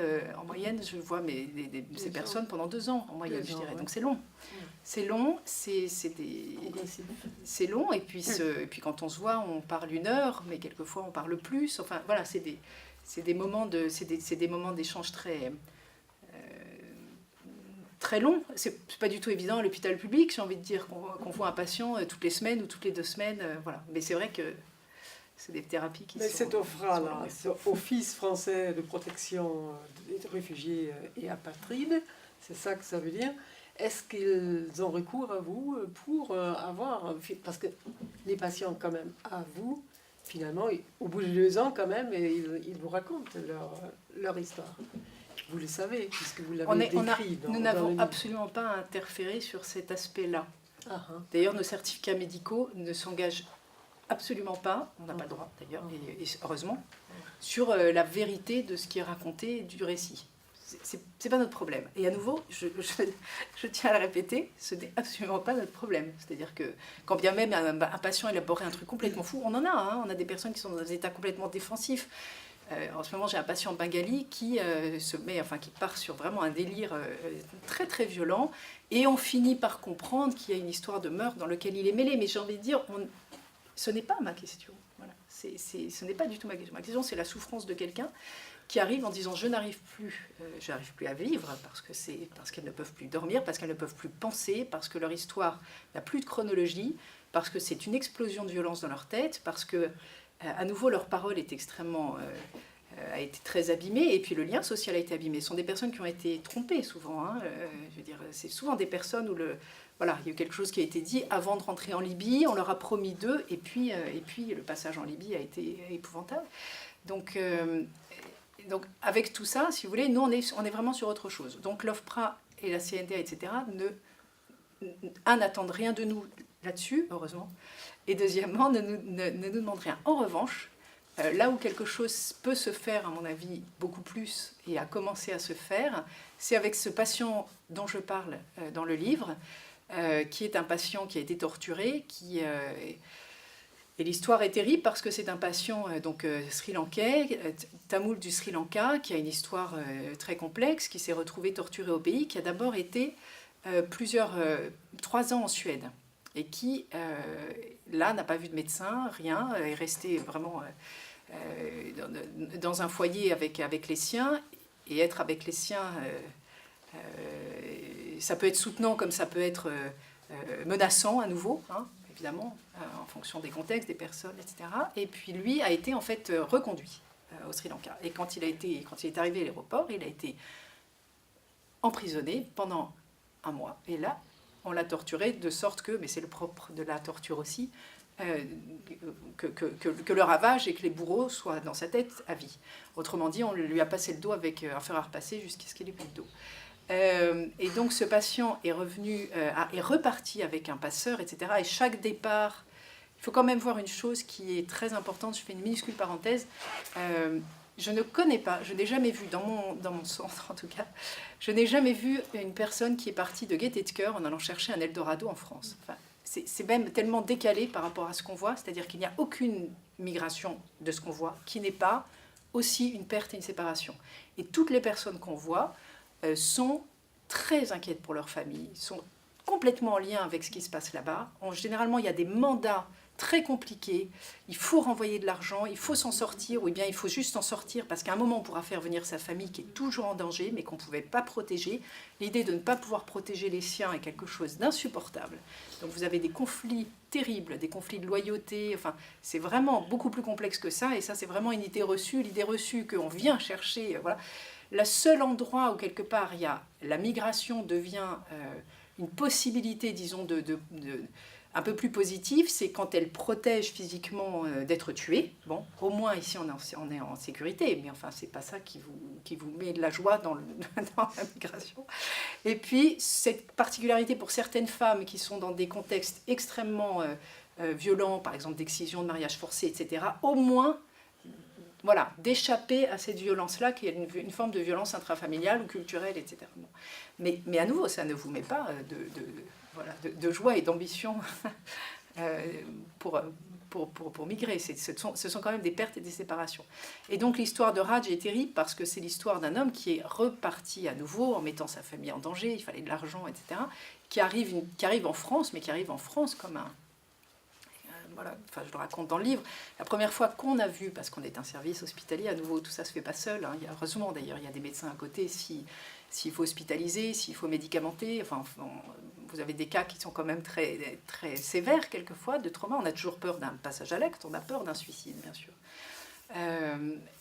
je vois ces personnes pendant 2 ans, en moyenne, je dirais. Donc c'est long. C'est long, c'est long. Et puis quand on se voit, on parle 1 heure, mais quelquefois on parle plus. Enfin voilà, c'est des moments d'échange très long. C'est pas du tout évident à l'hôpital public, j'ai envie de dire, qu'on voit un patient toutes les semaines ou toutes les 2 semaines. Voilà. Mais c'est vrai que c'est des thérapies qui sont... Mais cet OFRA, là, Office français de protection des réfugiés et apatrides, c'est ça que ça veut dire. Est-ce qu'ils ont recours à vous pour avoir... Parce que les patients, quand même, à vous, finalement, au bout de 2 ans, quand même, ils vous racontent leur histoire. Vous le savez, puisque vous l'avez décrit. Nous n'avons absolument pas interféré sur cet aspect-là. D'ailleurs, nos certificats médicaux ne s'engagent absolument pas, on n'a pas le droit d'ailleurs, et heureusement, sur la vérité de ce qui est raconté du récit. C'est pas notre problème. Et à nouveau, je tiens à le répéter, ce n'est absolument pas notre problème. C'est-à-dire que quand bien même un patient élaborait un truc complètement fou, on en a, hein, on a des personnes qui sont dans des états complètement défensifs. En ce moment, j'ai un patient bengali qui qui part sur vraiment un délire très très violent, et on finit par comprendre qu'il y a une histoire de meurtre dans laquelle il est mêlé. Mais j'ai envie de dire, ce n'est pas ma question. Voilà. Ce n'est pas du tout ma question. Ma question, c'est la souffrance de quelqu'un qui arrive en disant je n'arrive plus à vivre parce qu'elles ne peuvent plus dormir, parce qu'elles ne peuvent plus penser, parce que leur histoire n'a plus de chronologie, parce que c'est une explosion de violence dans leur tête, parce que à nouveau leur parole est extrêmement a été très abîmée, et puis le lien social a été abîmé. Ce sont des personnes qui ont été trompées souvent. Hein, je veux dire, c'est souvent des personnes où il y a eu quelque chose qui a été dit avant de rentrer en Libye, on leur a promis d'eux, et puis le passage en Libye a été épouvantable. Donc avec tout ça, si vous voulez, nous on est vraiment sur autre chose. Donc l'OFPRA et la CNDA, etc., n'attendent rien de nous là-dessus, heureusement. Et deuxièmement, ne nous demande rien. En revanche, là où quelque chose peut se faire, à mon avis, beaucoup plus, et a commencé à se faire, c'est avec ce patient dont je parle dans le livre, qui est un patient qui a été torturé, et l'histoire est terrible parce que c'est un patient sri-lankais, tamoul du Sri Lanka, qui a une histoire très complexe, qui s'est retrouvé torturé au pays, qui a d'abord été 3 ans en Suède, et qui, là, n'a pas vu de médecin, rien, est resté vraiment dans un foyer avec les siens, et être avec les siens, ça peut être soutenant comme ça peut être menaçant à nouveau, hein, évidemment, en fonction des contextes, des personnes, etc. Et puis lui a été en fait reconduit au Sri Lanka. Et quand il est arrivé à l'aéroport, il a été emprisonné pendant 1 mois. Et là, on l'a torturé de sorte que, mais c'est le propre de la torture aussi, que le ravage et que les bourreaux soient dans sa tête à vie. Autrement dit, on lui a passé le dos avec un fer à repasser jusqu'à ce qu'il ait plus de dos. Et donc ce patient est reparti avec un passeur, etc. Et chaque départ, il faut quand même voir une chose qui est très importante, je fais une minuscule parenthèse, je ne connais pas, je n'ai jamais vu, dans mon centre en tout cas, je n'ai jamais vu une personne qui est partie de gaieté de cœur en allant chercher un Eldorado en France. Enfin, c'est même tellement décalé par rapport à ce qu'on voit, c'est-à-dire qu'il n'y a aucune migration de ce qu'on voit qui n'est pas aussi une perte et une séparation. Et toutes les personnes qu'on voit sont très inquiètes pour leur famille, sont complètement en lien avec ce qui se passe là-bas. Généralement, il y a des mandats très compliqués, il faut renvoyer de l'argent, il faut s'en sortir, ou bien il faut juste s'en sortir parce qu'à un moment on pourra faire venir sa famille qui est toujours en danger, mais qu'on ne pouvait pas protéger. L'idée de ne pas pouvoir protéger les siens est quelque chose d'insupportable. Donc vous avez des conflits terribles, des conflits de loyauté, enfin c'est vraiment beaucoup plus complexe que ça, et ça c'est vraiment une idée reçue, l'idée reçue qu'on vient chercher, voilà. Le seul endroit où quelque part il y a la migration devient une possibilité, disons, un peu plus positive, c'est quand elle protège physiquement d'être tué. Bon, au moins ici on est en sécurité, mais enfin c'est pas ça qui vous met de la joie dans la migration. Et puis cette particularité pour certaines femmes qui sont dans des contextes extrêmement violents, par exemple d'excision, de mariage forcé, etc., au moins voilà, d'échapper à cette violence-là, qui est une forme de violence intrafamiliale ou culturelle, etc. Bon. Mais à nouveau, ça ne vous met pas de joie et d'ambition pour migrer. Ce sont quand même des pertes et des séparations. Et donc l'histoire de Raj est terrible parce que c'est l'histoire d'un homme qui est reparti à nouveau en mettant sa famille en danger, il fallait de l'argent, etc., qui arrive en France, mais qui arrive en France comme un... Voilà, enfin, je le raconte dans le livre. La première fois qu'on a vu, parce qu'on est un service hospitalier, à nouveau, tout ça se fait pas seul. Hein, heureusement, d'ailleurs, il y a des médecins à côté s'il faut hospitaliser, s'il faut médicamenter. Enfin, vous avez des cas qui sont quand même très, très sévères, quelquefois, de trauma. On a toujours peur d'un passage à l'acte, on a peur d'un suicide, bien sûr.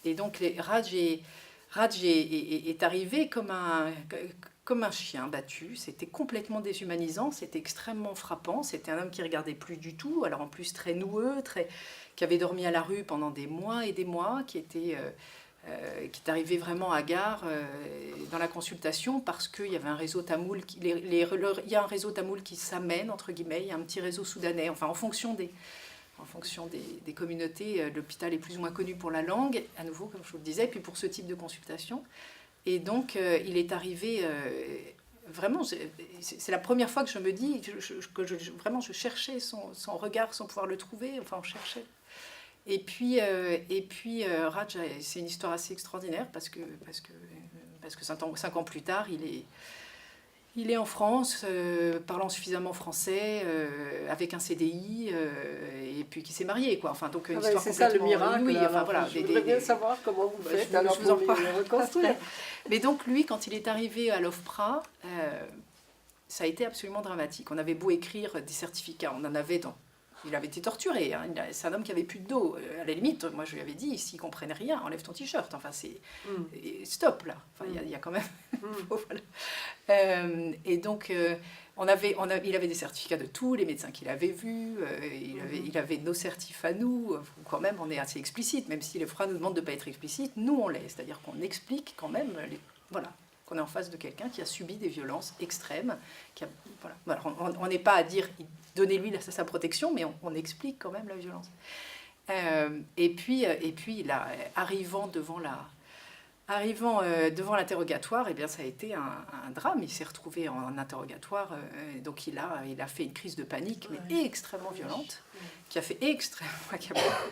Et donc, Raj est arrivé comme un chien battu. C'était complètement déshumanisant, c'était extrêmement frappant. C'était un homme qui regardait plus du tout, alors en plus très noueux, qui avait dormi à la rue pendant des mois et des mois, qui est arrivé vraiment à gare dans la consultation parce qu'il y avait un réseau tamoul, il y a un réseau tamoul qui s'amène, entre guillemets, il y a un petit réseau soudanais, enfin en fonction des communautés, l'hôpital est plus ou moins connu pour la langue, à nouveau, comme je vous le disais, puis pour ce type de consultation. Et donc, il est arrivé, vraiment, c'est la première fois que je me dis, vraiment, je cherchais son regard sans pouvoir le trouver, enfin, on cherchait. Et puis Raj, c'est une histoire assez extraordinaire parce que 5 ans plus tard, il est en France, parlant suffisamment français, avec un CDI, et puis qui s'est marié, quoi. Enfin, donc une histoire c'est ça le miracle. Oui, enfin, voilà, je voudrais bien savoir comment vous faites alors je vous en pour parle. le reconstruire. Mais donc lui, quand il est arrivé à l'OFPRA, ça a été absolument dramatique. On avait beau écrire des certificats, on en avait dans... Il avait été torturé, hein. C'est un homme qui avait plus de dos. À la limite, moi je lui avais dit, s'il ne comprenait rien, enlève ton t-shirt. Enfin, c'est stop là. Enfin, il y a quand même... voilà. Et donc, il avait des certificats de tous les médecins qu'il avait vus. Il avait nos certifs à nous. Quand même, on est assez explicite, même si les FRA nous demandent de ne pas être explicite. Nous, on l'est. C'est-à-dire qu'on explique quand même... Voilà. Qu'on est en face de quelqu'un qui a subi des violences extrêmes. On n'est pas à dire il donnez-lui sa protection, mais on explique quand même la violence. Et puis là, arrivant devant l'interrogatoire, eh bien, ça a été un drame. Il s'est retrouvé en interrogatoire, donc il a fait une crise de panique, mais extrêmement violente, qui a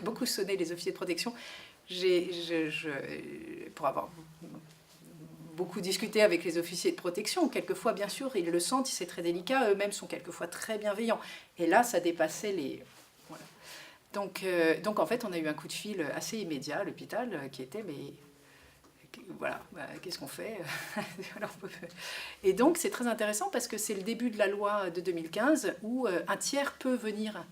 beaucoup sonné les officiers de protection. Pour avoir beaucoup discuté avec les officiers de protection, quelquefois, bien sûr, ils le sentent, c'est très délicat, eux-mêmes sont quelquefois très bienveillants. Et là, ça dépassait les... Voilà. Donc, en fait, on a eu un coup de fil assez immédiat à l'hôpital, qui était, mais... Voilà, qu'est-ce qu'on fait? Et donc c'est très intéressant parce que c'est le début de la loi de 2015 où un tiers peut venir,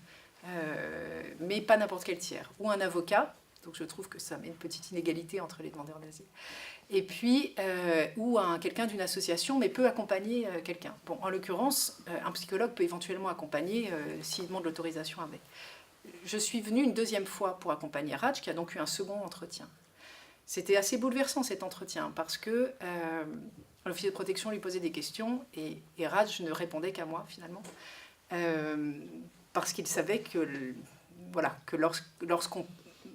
mais pas n'importe quel tiers, ou un avocat, donc je trouve que ça met une petite inégalité entre les demandeurs d'asile, et puis ou quelqu'un d'une association, mais peut accompagner quelqu'un. Bon, en l'occurrence, un psychologue peut éventuellement accompagner s'il demande l'autorisation avec. Je suis venue une deuxième fois pour accompagner Raj, qui a donc eu un second entretien. C'était assez bouleversant cet entretien parce que l'officier de protection lui posait des questions et Raj ne répondait qu'à moi finalement parce qu'il savait que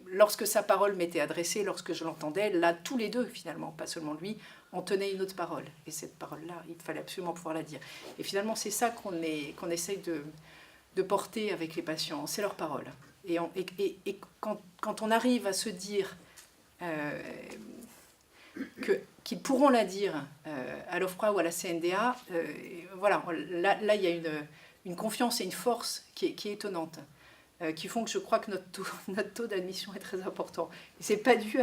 lorsque sa parole m'était adressée, lorsque je l'entendais, là tous les deux finalement, pas seulement lui, on tenait une autre parole et cette parole-là, il fallait absolument pouvoir la dire. Et finalement c'est ça qu'on essaye de porter avec les patients, c'est leur parole. Et quand on arrive à se dire qu'ils pourront la dire à l'OFPRA ou à la CNDA, voilà, là il y a une confiance et une force qui est étonnante, qui font que je crois que notre taux d'admission est très important. Et c'est pas dû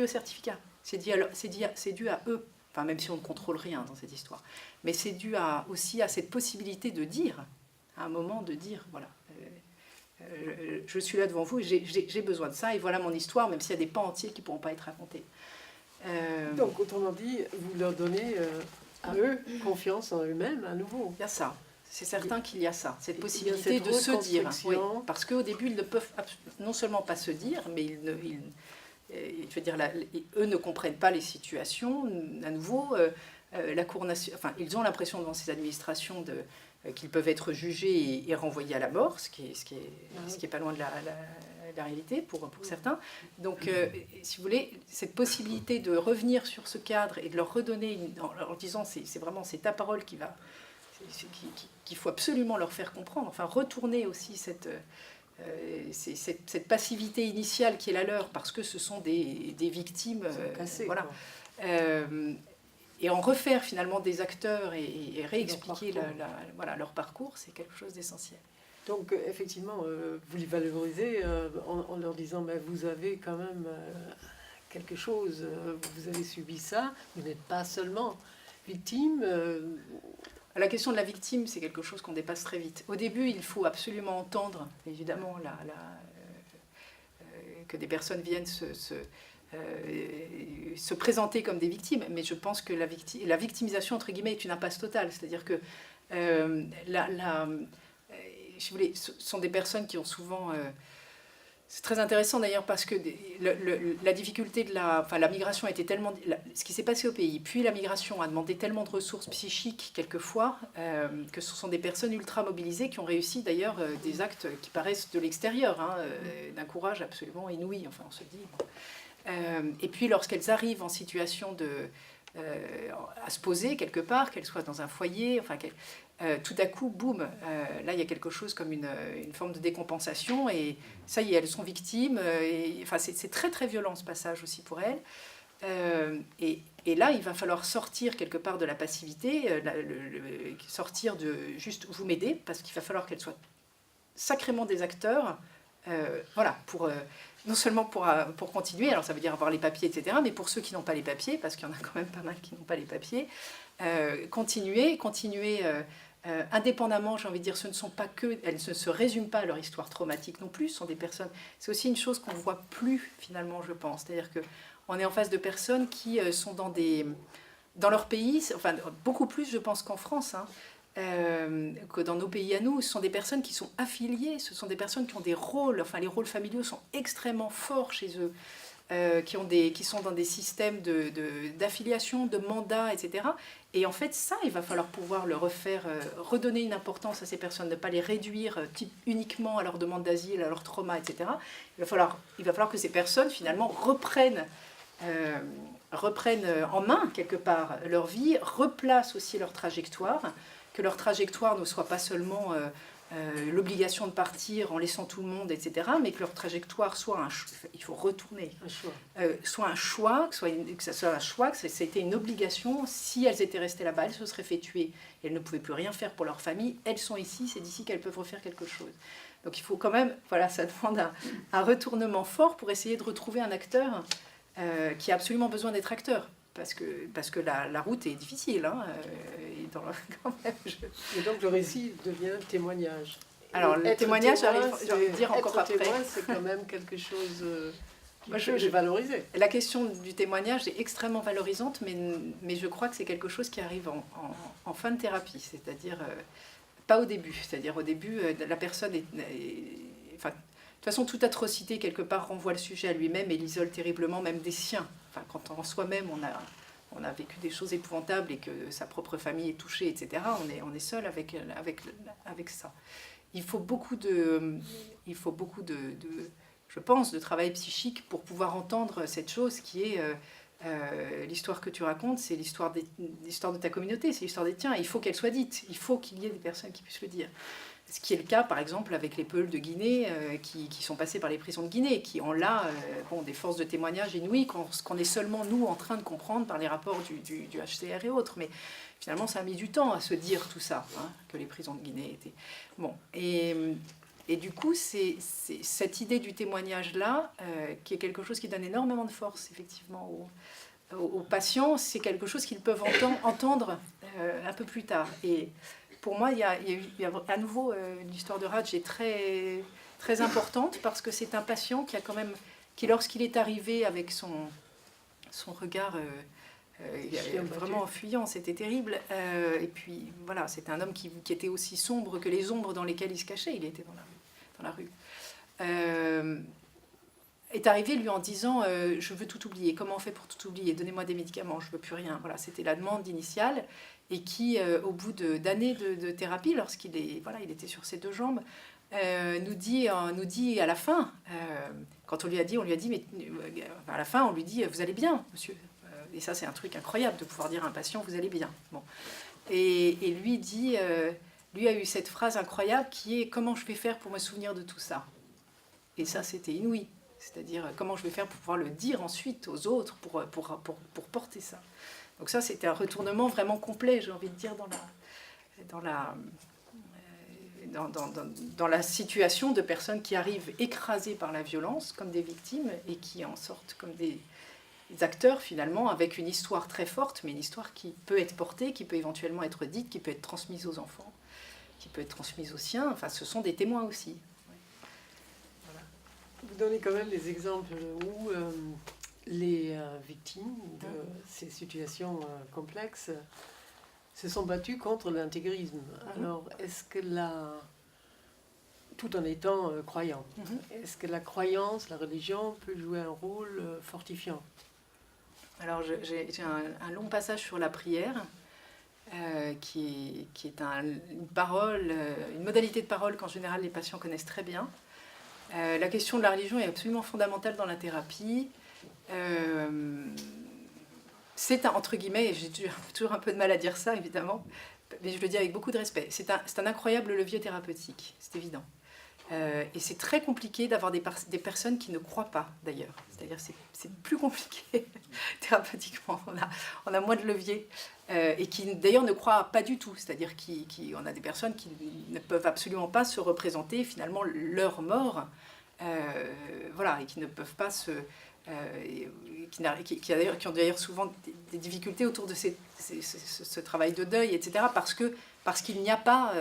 au certificat, c'est dû à eux, enfin, même si on ne contrôle rien dans cette histoire, mais c'est dû aussi à cette possibilité de dire, à un moment de dire, voilà, je suis là devant vous et j'ai besoin de ça et voilà mon histoire, même s'il y a des pans entiers qui ne pourront pas être racontés. Donc, autrement dit, vous leur donnez à eux confiance en eux-mêmes à nouveau. Il y a ça, c'est certain qu'il y a ça, cette possibilité de se dire. Oui, parce qu'au début, ils ne peuvent non seulement pas se dire, mais je veux dire, eux ne comprennent pas les situations. À nouveau, la Cour nationale, enfin, ils ont l'impression devant ces administrations qu'ils peuvent être jugés et renvoyés à la mort, ce qui est pas loin de la réalité pour certains. Donc, si vous voulez, cette possibilité de revenir sur ce cadre et de leur redonner, en leur disant c'est vraiment c'est ta parole qu'il faut absolument leur faire comprendre, enfin retourner aussi cette passivité initiale qui est la leur, parce que ce sont des victimes, voilà. Et en refaire finalement des acteurs et réexpliquer leur parcours, c'est quelque chose d'essentiel. Donc effectivement, vous les valorisez en leur disant mais vous avez quand même quelque chose, vous avez subi ça, vous n'êtes pas seulement victime. La question de la victime, c'est quelque chose qu'on dépasse très vite. Au début, il faut absolument entendre, évidemment, que des personnes viennent se présenter comme des victimes, mais je pense que la victimisation, entre guillemets, est une impasse totale. C'est-à-dire que si vous voulez, ce sont des personnes qui ont souvent... c'est très intéressant d'ailleurs parce que la difficulté de la migration était tellement... Ce qui s'est passé au pays, puis la migration a demandé tellement de ressources psychiques quelquefois que ce sont des personnes ultra mobilisées qui ont réussi d'ailleurs des actes qui paraissent de l'extérieur, d'un courage absolument inouï, enfin on se dit... et puis lorsqu'elles arrivent en situation à se poser quelque part, qu'elles soient dans un foyer, enfin, tout à coup, boum, là il y a quelque chose comme une forme de décompensation et ça y est, elles sont victimes. Enfin, c'est très très violent ce passage aussi pour elles. Et là, il va falloir sortir quelque part de la passivité, sortir de juste vous m'aidez, parce qu'il va falloir qu'elles soient sacrément des acteurs, voilà, non seulement pour continuer, alors ça veut dire avoir les papiers, etc., mais pour ceux qui n'ont pas les papiers, parce qu'il y en a quand même pas mal qui n'ont pas les papiers, continuer indépendamment, j'ai envie de dire, elles ne se résument pas à leur histoire traumatique non plus, ce sont des personnes, c'est aussi une chose qu'on ne voit plus finalement, je pense, c'est-à-dire qu'on est en face de personnes qui sont dans leur pays, enfin beaucoup plus je pense qu'en France, que dans nos pays à nous, ce sont des personnes qui sont affiliées, ce sont des personnes qui ont des rôles, enfin les rôles familiaux sont extrêmement forts chez eux. qui sont dans des systèmes d'affiliation, de mandat, etc. Et en fait, ça, il va falloir pouvoir le refaire, redonner une importance à ces personnes, ne pas les réduire uniquement à leur demande d'asile, à leur trauma, etc. Il va falloir que ces personnes, finalement, reprennent en main, quelque part, leur vie, replacent aussi leur trajectoire, que leur trajectoire ne soit pas seulement l'obligation de partir en laissant tout le monde, etc., mais que leur trajectoire soit il faut retourner, soit un choix, que ça soit un choix, que c'était une obligation. Si elles étaient restées là-bas, elles se seraient fait tuer, et elles ne pouvaient plus rien faire pour leur famille. Elles sont ici, c'est d'ici qu'elles peuvent refaire quelque chose. Donc il faut quand même, voilà, ça demande un retournement fort pour essayer de retrouver un acteur qui a absolument besoin d'être acteur. Parce que la route est difficile. Hein, quand même, Et donc le récit devient témoignage. Alors le témoignage, j'ai envie de dire encore après. Témoin, c'est quand même quelque chose que j'ai valorisé. La question du témoignage est extrêmement valorisante, mais je crois que c'est quelque chose qui arrive en fin de thérapie, c'est-à-dire pas au début. C'est-à-dire au début, la personne enfin, de toute façon, toute atrocité, quelque part, renvoie le sujet à lui-même et l'isole terriblement, même des siens. Enfin, quand en soi-même, on a vécu des choses épouvantables et que sa propre famille est touchée, etc., on est seul avec ça. Il faut beaucoup de je pense, de travail psychique pour pouvoir entendre cette chose qui est l'histoire que tu racontes, c'est l'histoire de ta communauté, c'est l'histoire des tiens. Il faut qu'elle soit dite, il faut qu'il y ait des personnes qui puissent le dire. Ce qui est le cas, par exemple, avec les Peuls de Guinée qui sont passés par les prisons de Guinée, qui ont là des forces de témoignage inouïes qu'on est seulement, nous, en train de comprendre par les rapports du HCR et autres. Mais finalement, ça a mis du temps à se dire tout ça, hein, que les prisons de Guinée étaient... Bon, et du coup, c'est cette idée du témoignage-là qui est quelque chose qui donne énormément de force, effectivement, aux patients. C'est quelque chose qu'ils peuvent entendre un peu plus tard. Et pour moi, il y a à nouveau l'histoire de Raj est très, très importante parce que c'est un patient qui lorsqu'il est arrivé avec son regard vraiment fuyant, c'était terrible. Et puis voilà, c'était un homme qui était aussi sombre que les ombres dans lesquelles il se cachait. Il était dans la rue. Est arrivé lui en disant je veux tout oublier. Comment on fait pour tout oublier? Donnez-moi des médicaments, je veux plus rien. Voilà, c'était la demande initiale. Et qui, au bout d'années de thérapie, lorsqu'il il était sur ses deux jambes, nous dit à la fin, quand on lui a dit, mais à la fin, on lui dit, vous allez bien, monsieur. Et ça, c'est un truc incroyable de pouvoir dire à un patient, vous allez bien. Bon. Et lui dit, lui a eu cette phrase incroyable qui est, comment je vais faire pour me souvenir de tout ça? Et ça, c'était inouï. C'est-à-dire, comment je vais faire pour pouvoir le dire ensuite aux autres, pour porter ça. Donc ça, c'était un retournement vraiment complet, j'ai envie de dire, dans la situation de personnes qui arrivent écrasées par la violence, comme des victimes, et qui en sortent comme des acteurs, finalement, avec une histoire très forte, mais une histoire qui peut être portée, qui peut éventuellement être dite, qui peut être transmise aux enfants, qui peut être transmise aux siens. Enfin, ce sont des témoins aussi. Voilà. Vous donnez quand même des exemples où... les victimes de ces situations complexes se sont battues contre l'intégrisme. Alors, est-ce que tout en étant croyant, est-ce que la croyance, la religion peut jouer un rôle fortifiant? Alors, j'ai un long passage sur la prière, qui est une parole, une modalité de parole qu'en général les patients connaissent très bien. La question de la religion est absolument fondamentale dans la thérapie. C'est entre guillemets, et j'ai toujours un peu de mal à dire ça évidemment, mais je le dis avec beaucoup de respect, c'est un incroyable levier thérapeutique, c'est évident. Et c'est très compliqué d'avoir des personnes qui ne croient pas d'ailleurs. C'est-à-dire c'est plus compliqué thérapeutiquement, on a moins de leviers et qui d'ailleurs ne croient pas du tout. C'est-à-dire qu'on a des personnes qui ne peuvent absolument pas se représenter finalement leur mort, voilà, et qui ne peuvent pas qui ont d'ailleurs souvent des difficultés autour de ce travail de deuil, etc. Parce qu'il n'y a pas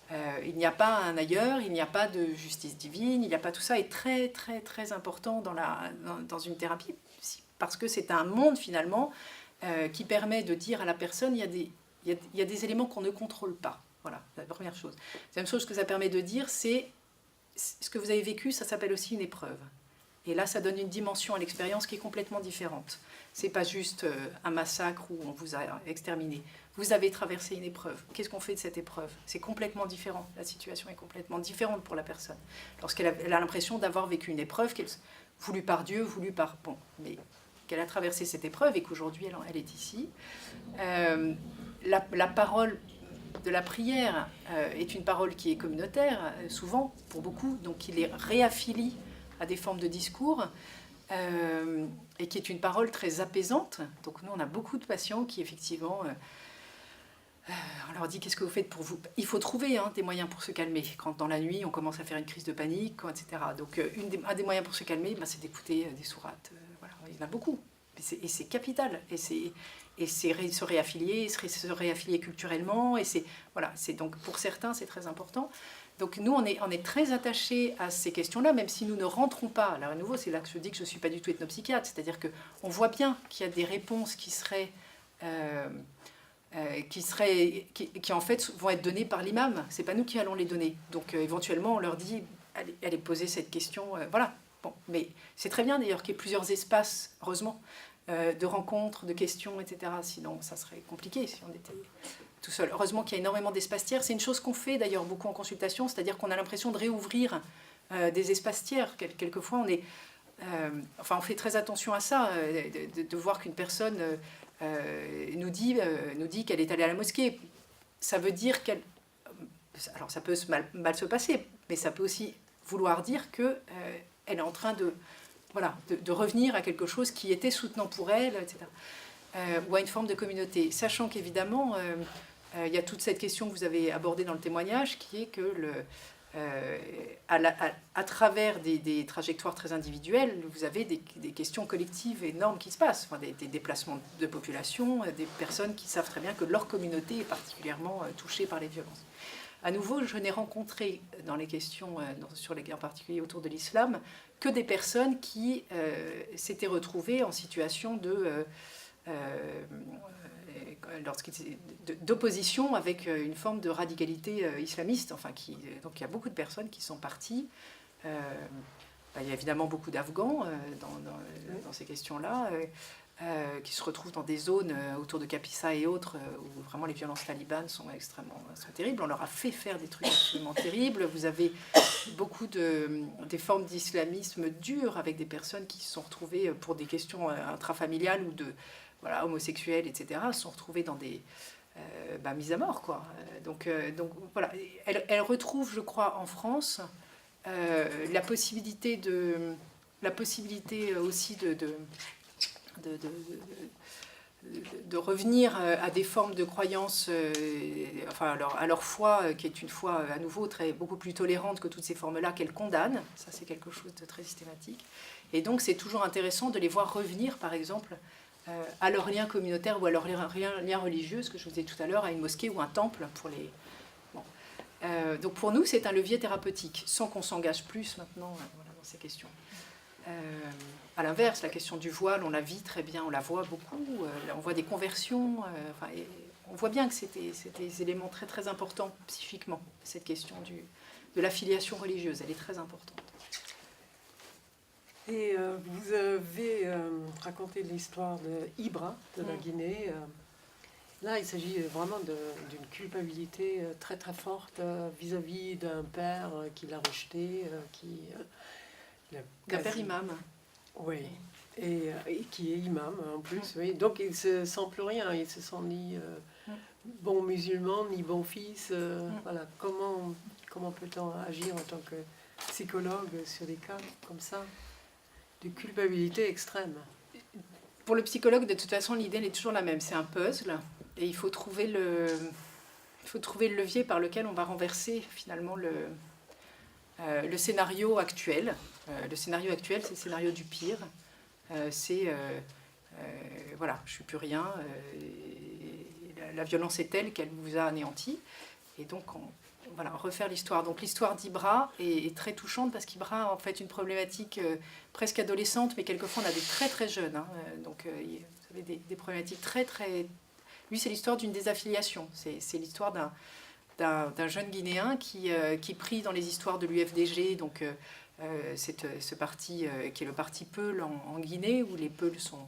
un ailleurs, il n'y a pas de justice divine, il n'y a pas tout ça, est très très très important dans une thérapie, parce que c'est un monde finalement qui permet de dire à la personne il y a des éléments qu'on ne contrôle pas. Voilà, la première chose. La deuxième chose que ça permet de dire, c'est ce que vous avez vécu, ça s'appelle aussi une épreuve. Et là, ça donne une dimension à l'expérience qui est complètement différente. C'est pas juste un massacre où on vous a exterminé. Vous avez traversé une épreuve. Qu'est-ce qu'on fait de cette épreuve? C'est complètement différent. La situation est complètement différente pour la personne. Lorsqu'elle a l'impression d'avoir vécu une épreuve, voulue par Dieu, voulue par... Bon, mais qu'elle a traversé cette épreuve et qu'aujourd'hui, elle est ici. La parole de la prière est une parole qui est communautaire, souvent, pour beaucoup, donc qui les réaffilie à des formes de discours, et qui est une parole très apaisante. Donc nous, on a beaucoup de patients qui, effectivement, on leur dit, qu'est-ce que vous faites pour vous? Il faut trouver des moyens pour se calmer. Quand dans la nuit, on commence à faire une crise de panique, etc. Donc un des moyens pour se calmer, c'est d'écouter des sourates. Voilà. Il y en a beaucoup. Et c'est capital. Et c'est se réaffilier culturellement. Voilà, donc pour certains, c'est très important. Donc nous, on est très attachés à ces questions-là, même si nous ne rentrons pas. Alors à nouveau, c'est là que je dis que je ne suis pas du tout ethnopsychiatre. C'est-à-dire qu'on voit bien qu'il y a des réponses qui en fait vont être données par l'imam. C'est pas nous qui allons les donner. Donc éventuellement, on leur dit, allez poser cette question. Voilà. Bon, mais c'est très bien d'ailleurs qu'il y ait plusieurs espaces, heureusement, de rencontres, de questions, etc. Sinon, ça serait compliqué si on était tout seul. Heureusement qu'il y a énormément d'espaces tiers. C'est une chose qu'on fait d'ailleurs beaucoup en consultation, c'est-à-dire qu'on a l'impression de réouvrir des espaces tiers. Quelquefois, on fait très attention à ça, de voir qu'une personne nous dit qu'elle est allée à la mosquée. Ça veut dire qu'elle... Alors ça peut mal se passer, mais ça peut aussi vouloir dire qu'elle est en train de revenir à quelque chose qui était soutenant pour elle, etc. Ou à une forme de communauté. Sachant qu'évidemment, il y a toute cette question que vous avez abordée dans le témoignage, qui est que à travers des trajectoires très individuelles, vous avez des questions collectives énormes qui se passent, des déplacements de population, des personnes qui savent très bien que leur communauté est particulièrement touchée par les violences. À nouveau, je n'ai rencontré dans les questions, en particulier autour de l'islam, que des personnes qui s'étaient retrouvées en situation d'opposition avec une forme de radicalité islamiste. Donc il y a beaucoup de personnes qui sont parties. Il y a évidemment beaucoup d'Afghans dans ces questions-là, qui se retrouvent dans des zones autour de Kapisa et autres, où vraiment les violences talibanes sont terribles. On leur a fait faire des trucs absolument terribles. Vous avez beaucoup des formes d'islamisme dur, avec des personnes qui se sont retrouvées pour des questions intrafamiliales ou homosexuels, etc., se sont retrouvées dans des mises à mort, quoi. Donc voilà, elle retrouve, je crois, en France, la possibilité aussi de revenir à des formes de croyances, à leur foi, qui est une foi à nouveau beaucoup plus tolérante que toutes ces formes-là qu'elle condamne. Ça, c'est quelque chose de très systématique. Et donc, c'est toujours intéressant de les voir revenir, par exemple, à leur lien communautaire ou à leur lien religieux, ce que je vous disais tout à l'heure, à une mosquée ou un temple pour les... Bon. Donc pour nous, c'est un levier thérapeutique, sans qu'on s'engage plus maintenant dans ces questions. À l'inverse, la question du voile, on la vit très bien, on la voit beaucoup, on voit des conversions, on voit bien que c'était des éléments très très importants psychiquement, cette question de l'affiliation religieuse, elle est très importante. Et vous avez raconté l'histoire de Ibra, de la Guinée. Là, il s'agit vraiment d'une culpabilité très très forte vis-à-vis d'un père qui l'a rejeté, d'un père imam. Oui, et qui est imam en plus. Oui. Donc il ne se sent plus rien, il se sent ni bon musulman, ni bon fils. Voilà. Comment peut-on agir en tant que psychologue sur des cas comme ça de culpabilité extrême? Pour le psychologue, de toute façon, l'idée elle est toujours la même. C'est un puzzle et il faut trouver le levier par lequel on va renverser finalement le scénario actuel. Le scénario actuel, c'est le scénario du pire. Voilà, je suis plus rien. La violence est telle qu'elle vous a anéanti. Et donc, refaire l'histoire. Donc l'histoire d'Ibra est très touchante parce qu'Ibra a en fait une problématique presque adolescente, mais quelquefois on a des très très jeunes. Donc vous avez des problématiques très très... Lui, c'est l'histoire d'une désaffiliation. C'est l'histoire d'un jeune Guinéen qui prie dans les histoires de l'UFDG, donc ce parti qui est le parti Peul en Guinée, où les Peuls sont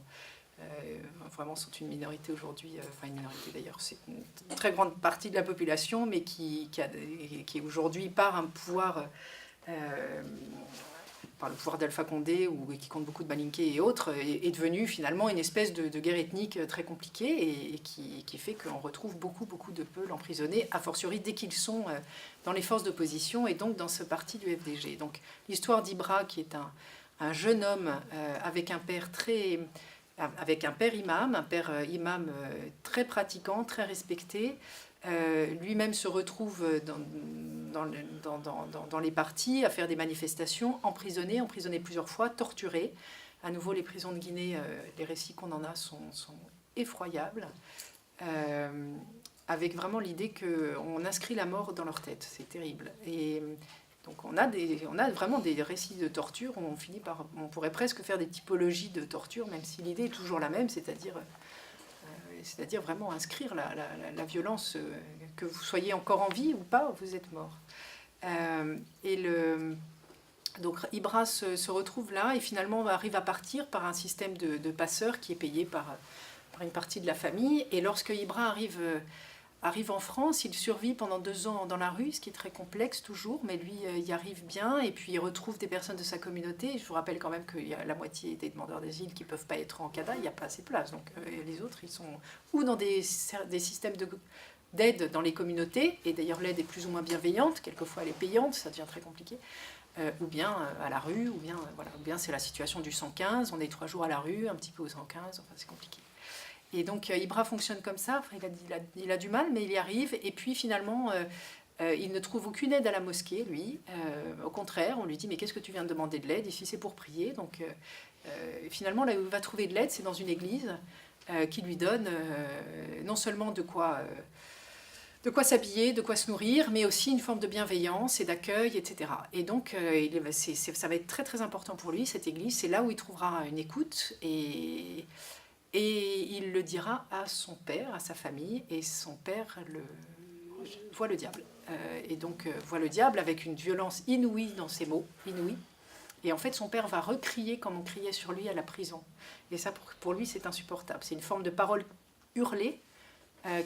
une minorité aujourd'hui, enfin une minorité d'ailleurs, c'est une très grande partie de la population, mais qui aujourd'hui, par un pouvoir, par le pouvoir d'Alpha Condé, ou qui compte beaucoup de Malinké et autres, est devenue finalement une espèce de guerre ethnique très compliquée, et qui fait qu'on retrouve beaucoup de Peuls emprisonnés, a fortiori dès qu'ils sont dans les forces d'opposition, et donc dans ce parti du FDG. Donc l'histoire d'Ibra, qui est un jeune homme avec un père imam très pratiquant, très respecté. Lui-même se retrouve dans les partis, à faire des manifestations, emprisonné plusieurs fois, torturé. À nouveau, les prisons de Guinée, les récits qu'on en a sont effroyables, avec vraiment l'idée qu'on inscrit la mort dans leur tête. C'est terrible. Et donc on a vraiment des récits de torture où on pourrait presque faire des typologies de torture, même si l'idée est toujours la même, c'est-à-dire vraiment inscrire la violence, que vous soyez encore en vie ou pas, vous êtes mort. Donc Ibra se retrouve là, et finalement arrive à partir par un système de passeurs qui est payé par une partie de la famille. Et lorsque Ibra arrive en France, il survit pendant 2 ans dans la rue, ce qui est très complexe toujours, mais lui y arrive bien, et puis il retrouve des personnes de sa communauté. Je vous rappelle quand même qu'il y a la moitié des demandeurs d'asile qui ne peuvent pas être en CADA, il n'y a pas assez de place. Donc les autres, ils sont ou dans des systèmes d'aide dans les communautés, et d'ailleurs l'aide est plus ou moins bienveillante, quelquefois elle est payante, ça devient très compliqué, ou bien à la rue, ou bien c'est la situation du 115, on est 3 jours à la rue, un petit peu au 115, enfin c'est compliqué. Et donc Ibra fonctionne comme ça, enfin, il a du mal, mais il y arrive. Et puis finalement, il ne trouve aucune aide à la mosquée, lui. Au contraire, on lui dit « Mais qu'est-ce que tu viens de demander de l'aide ?» Ici, c'est pour prier. Donc finalement, là où il va trouver de l'aide, c'est dans une église qui lui donne non seulement de quoi s'habiller, de quoi se nourrir, mais aussi une forme de bienveillance et d'accueil, etc. Et donc, ça va être très très important pour lui, cette église. C'est là où il trouvera une écoute, et il le dira à son père, à sa famille, et son père voit le diable. Et donc voit le diable avec une violence inouïe dans ses mots, inouïe. Et en fait, son père va recrier comme on criait sur lui à la prison. Et ça, pour lui, c'est insupportable. C'est une forme de parole hurlée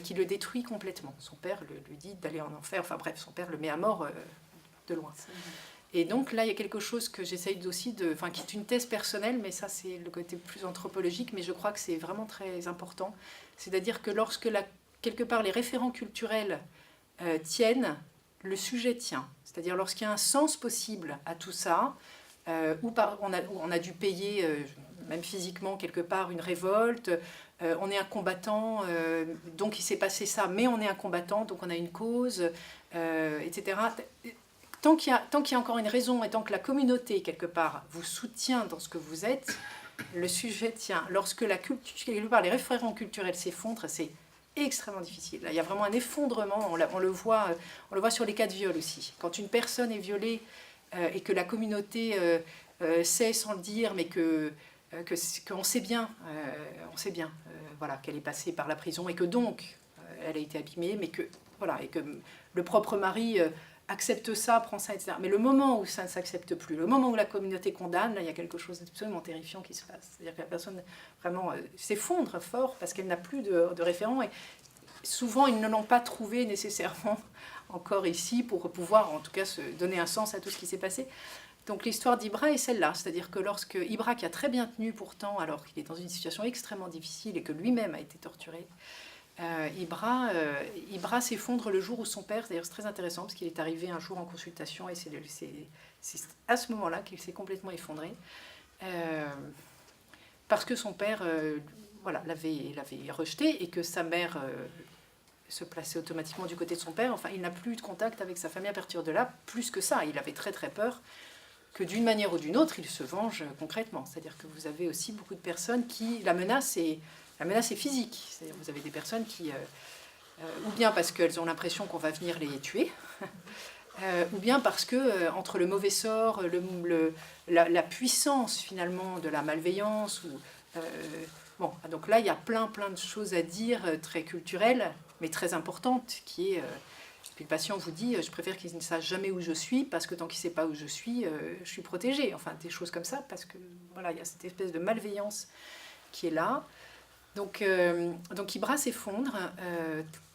qui le détruit complètement. Son père lui dit d'aller en enfer. Enfin bref, son père le met à mort de loin. Et donc là, il y a quelque chose que j'essaye aussi qui est une thèse personnelle, mais ça c'est le côté plus anthropologique, mais je crois que c'est vraiment très important. C'est-à-dire que lorsque quelque part les référents culturels tiennent, le sujet tient. C'est-à-dire lorsqu'il y a un sens possible à tout ça, où on a dû payer, même physiquement quelque part, une révolte, on est un combattant, donc il s'est passé ça, mais on est un combattant, donc on a une cause, etc. Tant qu'il y a encore une raison, et tant que la communauté, quelque part, vous soutient dans ce que vous êtes, le sujet tient. Lorsque quelque part, les référents culturels s'effondrent, c'est extrêmement difficile. Là, il y a vraiment un effondrement, on le voit sur les cas de viol aussi. Quand une personne est violée et que la communauté sait sans le dire, mais qu'on sait bien, voilà, qu'elle est passée par la prison, et que donc elle a été abîmée, mais que le propre mari accepte ça, prend ça, etc. Mais le moment où ça ne s'accepte plus, le moment où la communauté condamne, là, il y a quelque chose d'absolument terrifiant qui se passe. C'est-à-dire que la personne vraiment s'effondre fort parce qu'elle n'a plus de référent. Et souvent, ils ne l'ont pas trouvé nécessairement encore ici pour pouvoir, en tout cas, se donner un sens à tout ce qui s'est passé. Donc l'histoire d'Ibra est celle-là. C'est-à-dire que lorsque Ibra, qui a très bien tenu pourtant, alors qu'il est dans une situation extrêmement difficile et que lui-même a été torturé, Ibra s'effondre le jour où son père, d'ailleurs c'est très intéressant parce qu'il est arrivé un jour en consultation et c'est à ce moment-là qu'il s'est complètement effondré parce que son père l'avait rejeté et que sa mère se plaçait automatiquement du côté de son père. Enfin, il n'a plus de contact avec sa famille à partir de là. Plus que ça, il avait très très peur que d'une manière ou d'une autre, il se venge concrètement. C'est-à-dire que vous avez aussi beaucoup de personnes qui... La menace est physique. C'est-à-dire que vous avez des personnes qui, ou bien parce qu'elles ont l'impression qu'on va venir les tuer, ou bien parce que entre le mauvais sort, la puissance finalement de la malveillance, donc là il y a plein de choses à dire très culturelles, mais très importantes, qui est Puis le patient vous dit, je préfère qu'il ne sache jamais où je suis, parce que tant qu'il ne sait pas où je suis protégée. Enfin, des choses comme ça, parce que voilà, il y a cette espèce de malveillance qui est là. Donc Ibra s'effondre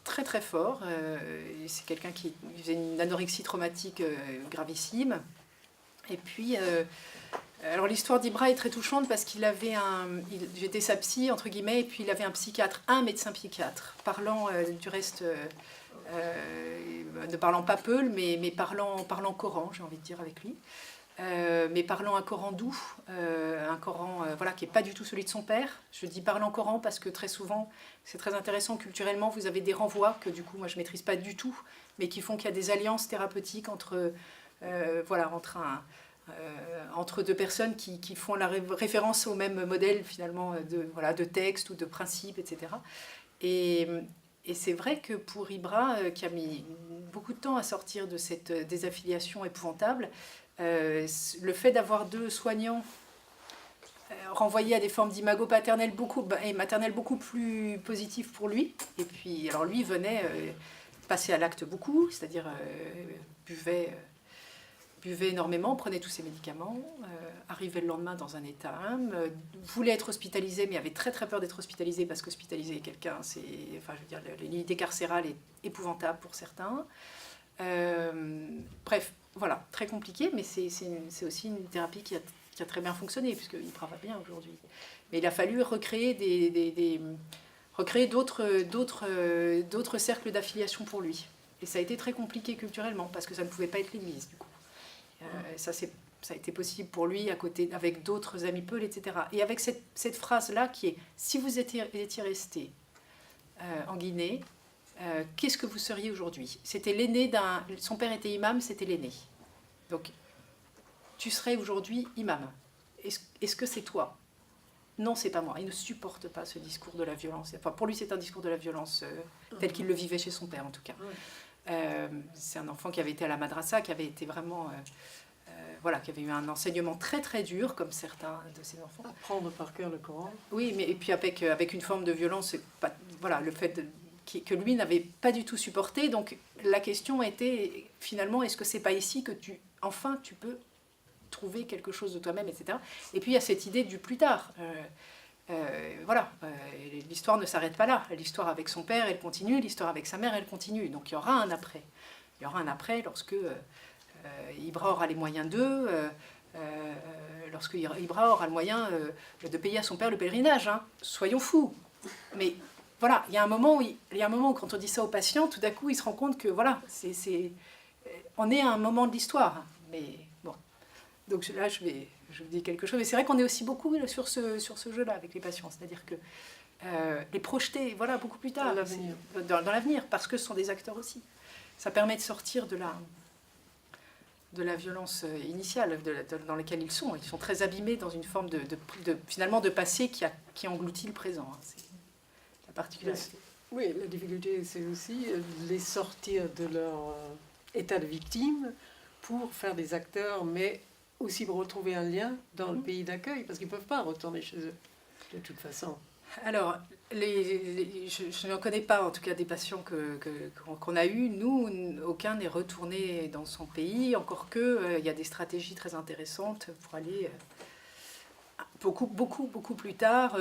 très très fort. C'est quelqu'un qui faisait une anorexie traumatique gravissime. Et puis, alors l'histoire d'Ibra est très touchante parce qu'il avait j'étais sa psy, entre guillemets, et puis il avait un psychiatre, un médecin psychiatre, parlant du reste, ne parlant pas Peul, mais parlant Coran, j'ai envie de dire, avec lui. Mais parlant un Coran doux, un Coran voilà, qui n'est pas du tout celui de son père. Je dis parlant Coran parce que très souvent, c'est très intéressant culturellement, vous avez des renvois que du coup moi je ne maîtrise pas du tout, mais qui font qu'il y a des alliances thérapeutiques entre deux personnes qui font la référence au même modèle finalement de texte ou de principe, etc. Et c'est vrai que pour Ibra, qui a mis beaucoup de temps à sortir de cette désaffiliation épouvantable, le fait d'avoir 2 soignants renvoyés à des formes d'imago paternelle et maternelle beaucoup plus positives pour lui, et puis alors lui venait passer à l'acte beaucoup, c'est-à-dire buvait énormément, prenait tous ses médicaments, arrivait le lendemain dans un état voulait être hospitalisé, mais avait très très peur d'être hospitalisé parce qu'hospitaliser quelqu'un, l'unité carcérale est épouvantable pour certains. Bref, voilà, très compliqué, mais c'est aussi une thérapie qui a très bien fonctionné, puisqu'il travaille bien aujourd'hui. Mais il a fallu recréer d'autres cercles d'affiliation pour lui. Et ça a été très compliqué culturellement, parce que ça ne pouvait pas être l'Église, du coup. Ça a été possible pour lui, avec d'autres amis Peul, etc. Et avec cette phrase-là qui est « Si vous étiez resté en Guinée, qu'est-ce que vous seriez aujourd'hui ?» C'était l'aîné son père était imam, c'était l'aîné. Donc, tu serais aujourd'hui imam. Est-ce que c'est toi ? Non, c'est pas moi. Il ne supporte pas ce discours de la violence. Enfin, pour lui, c'est un discours de la violence tel qu'il le vivait chez son père, en tout cas. C'est un enfant qui avait été à la madrasa, qui avait été vraiment... qui avait eu un enseignement très très dur, comme certains de ses enfants. Apprendre par cœur le Coran. Oui, mais et puis avec une forme de violence, le fait que lui n'avait pas du tout supporté. Donc la question était finalement, est-ce que c'est pas ici que tu peux trouver quelque chose de toi-même, etc. Et puis il y a cette idée du plus tard. L'histoire ne s'arrête pas là. L'histoire avec son père, elle continue. L'histoire avec sa mère, elle continue. Donc il y aura un après. Il y aura un après lorsque Ibra aura les moyens d'eux, lorsque Ibra aura le moyen de payer à son père le pèlerinage. Soyons fous. Mais voilà, il y a un moment où quand on dit ça aux patients, tout d'un coup, il se rend compte que voilà, on est à un moment de l'histoire. Mais bon, donc là, je vous dis quelque chose. Mais c'est vrai qu'on est aussi beaucoup sur ce jeu-là avec les patients, c'est-à-dire que les projeter, beaucoup plus tard, dans l'avenir, parce que ce sont des acteurs aussi. Ça permet de sortir de la violence initiale dans laquelle ils sont. Ils sont très abîmés dans une forme finalement de passé qui engloutit le présent. C'est la particularité. Oui, la difficulté, c'est aussi les sortir de leur état de victime pour faire des acteurs, mais aussi pour retrouver un lien dans le pays d'accueil, parce qu'ils ne peuvent pas retourner chez eux, de toute façon. Alors, je n'en connais pas, en tout cas, des patients qu'on a eus. Nous, aucun n'est retourné dans son pays, encore que il y a des stratégies très intéressantes pour aller beaucoup plus tard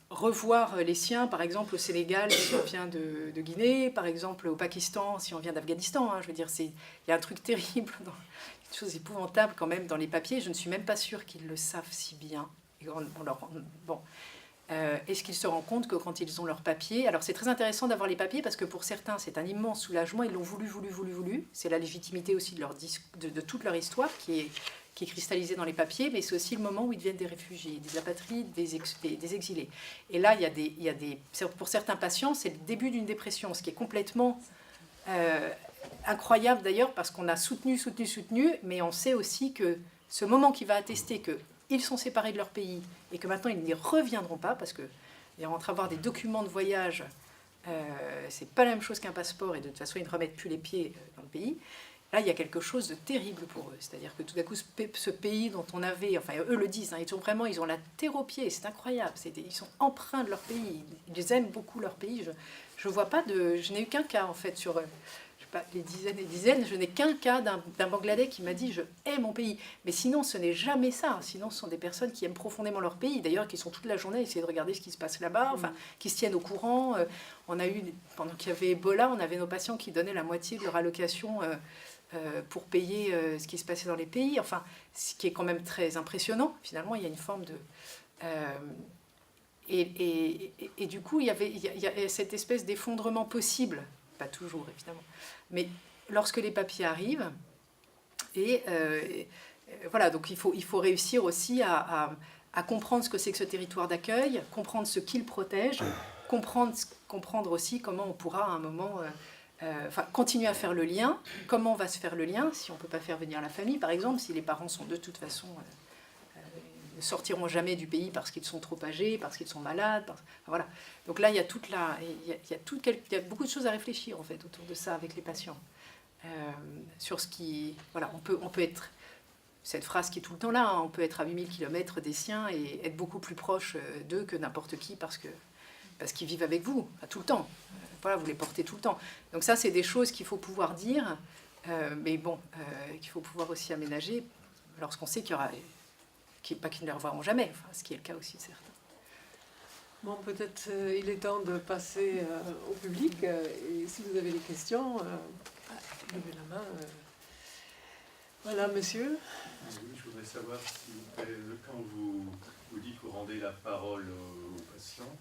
revoir les siens, par exemple au Sénégal si on vient de Guinée, par exemple au Pakistan si on vient d'Afghanistan. Je veux dire, il y a un truc terrible, une chose épouvantable quand même dans les papiers. Je ne suis même pas sûre qu'ils le savent si bien. Est-ce qu'ils se rendent compte que quand ils ont leurs papiers... Alors c'est très intéressant d'avoir les papiers parce que pour certains c'est un immense soulagement, ils l'ont voulu. C'est la légitimité aussi de toute leur histoire qui est cristallisée dans les papiers, mais c'est aussi le moment où ils deviennent des réfugiés, des apatrides, des exilés. Et là, pour certains patients, c'est le début d'une dépression, ce qui est complètement incroyable d'ailleurs parce qu'on a soutenu, mais on sait aussi que ce moment qui va attester que ils sont séparés de leur pays et que maintenant ils n'y reviendront pas parce que entre avoir des documents de voyage, c'est pas la même chose qu'un passeport et de toute façon ils ne remettent plus les pieds dans le pays. Là, il y a quelque chose de terrible pour eux. C'est-à-dire que tout d'un coup, ce pays dont on avait, enfin eux le disent, ils ont la terre aux pieds, c'est incroyable. Ils sont empreints de leur pays, ils aiment beaucoup leur pays. Je n'ai eu qu'un cas en fait pas les dizaines et dizaines, je n'ai qu'un cas d'un Bangladais qui m'a dit « je hais mon pays ». Mais sinon, ce n'est jamais ça. Sinon, ce sont des personnes qui aiment profondément leur pays, d'ailleurs, qui sont toute la journée à essayer de regarder ce qui se passe là-bas, enfin, qui se tiennent au courant. On a eu, pendant qu'il y avait Ebola, on avait nos patients qui donnaient la moitié de leur allocation pour payer ce qui se passait dans les pays. Enfin, ce qui est quand même très impressionnant. Finalement, il y a une forme de... Et du coup, il y a cette espèce d'effondrement possible, pas toujours évidemment, mais lorsque les papiers arrivent, voilà, donc il faut réussir aussi à comprendre ce que c'est que ce territoire d'accueil, comprendre ce qu'il protège, comprendre aussi comment on pourra à un moment continuer à faire le lien, comment on va se faire le lien, si on ne peut pas faire venir la famille par exemple, si les parents sont de toute façon... ne sortiront jamais du pays parce qu'ils sont trop âgés, parce qu'ils sont malades. Voilà. Donc là, il y a il y a beaucoup de choses à réfléchir en fait autour de ça avec les patients. Sur ce qui, voilà, on peut être, cette phrase qui est tout le temps là, hein, on peut être à 8000 km des siens et être beaucoup plus proche d'eux que n'importe qui parce qu'ils vivent avec vous tout le temps. Voilà, vous les portez tout le temps. Donc ça, c'est des choses qu'il faut pouvoir dire, mais bon, qu'il faut pouvoir aussi aménager lorsqu'on sait qu'il y aura pas qu'ils ne les reverront jamais, enfin, ce qui est le cas aussi de certains. Bon, peut-être il est temps de passer au public. Et si vous avez des questions, levez la main. Voilà, monsieur. Oui, je voudrais savoir, s'il vous plaît, quand vous dites que vous rendez la parole aux patients,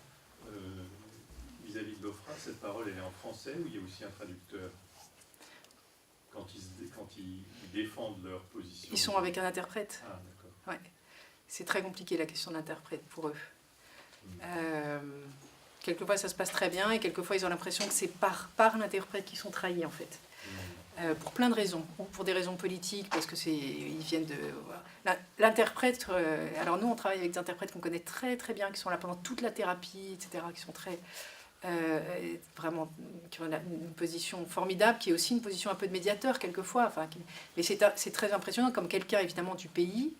vis-à-vis de l'OFPRA, cette parole, elle est en français ou il y a aussi un traducteur quand ils défendent leur position? Ils sont avec un interprète. Ah, d'accord. Ouais. C'est très compliqué la question d'interprète pour eux. Quelquefois ça se passe très bien et quelquefois ils ont l'impression que c'est par l'interprète qu'ils sont trahis en fait. Pour plein de raisons. Ou pour des raisons politiques, parce que ils viennent de... Voilà. L'interprète, alors nous on travaille avec des interprètes qu'on connaît très très bien, qui sont là pendant toute la thérapie, etc., qui sont très... vraiment, qui ont une position formidable, qui est aussi une position un peu de médiateur quelquefois. Enfin, mais c'est très impressionnant comme quelqu'un évidemment du pays...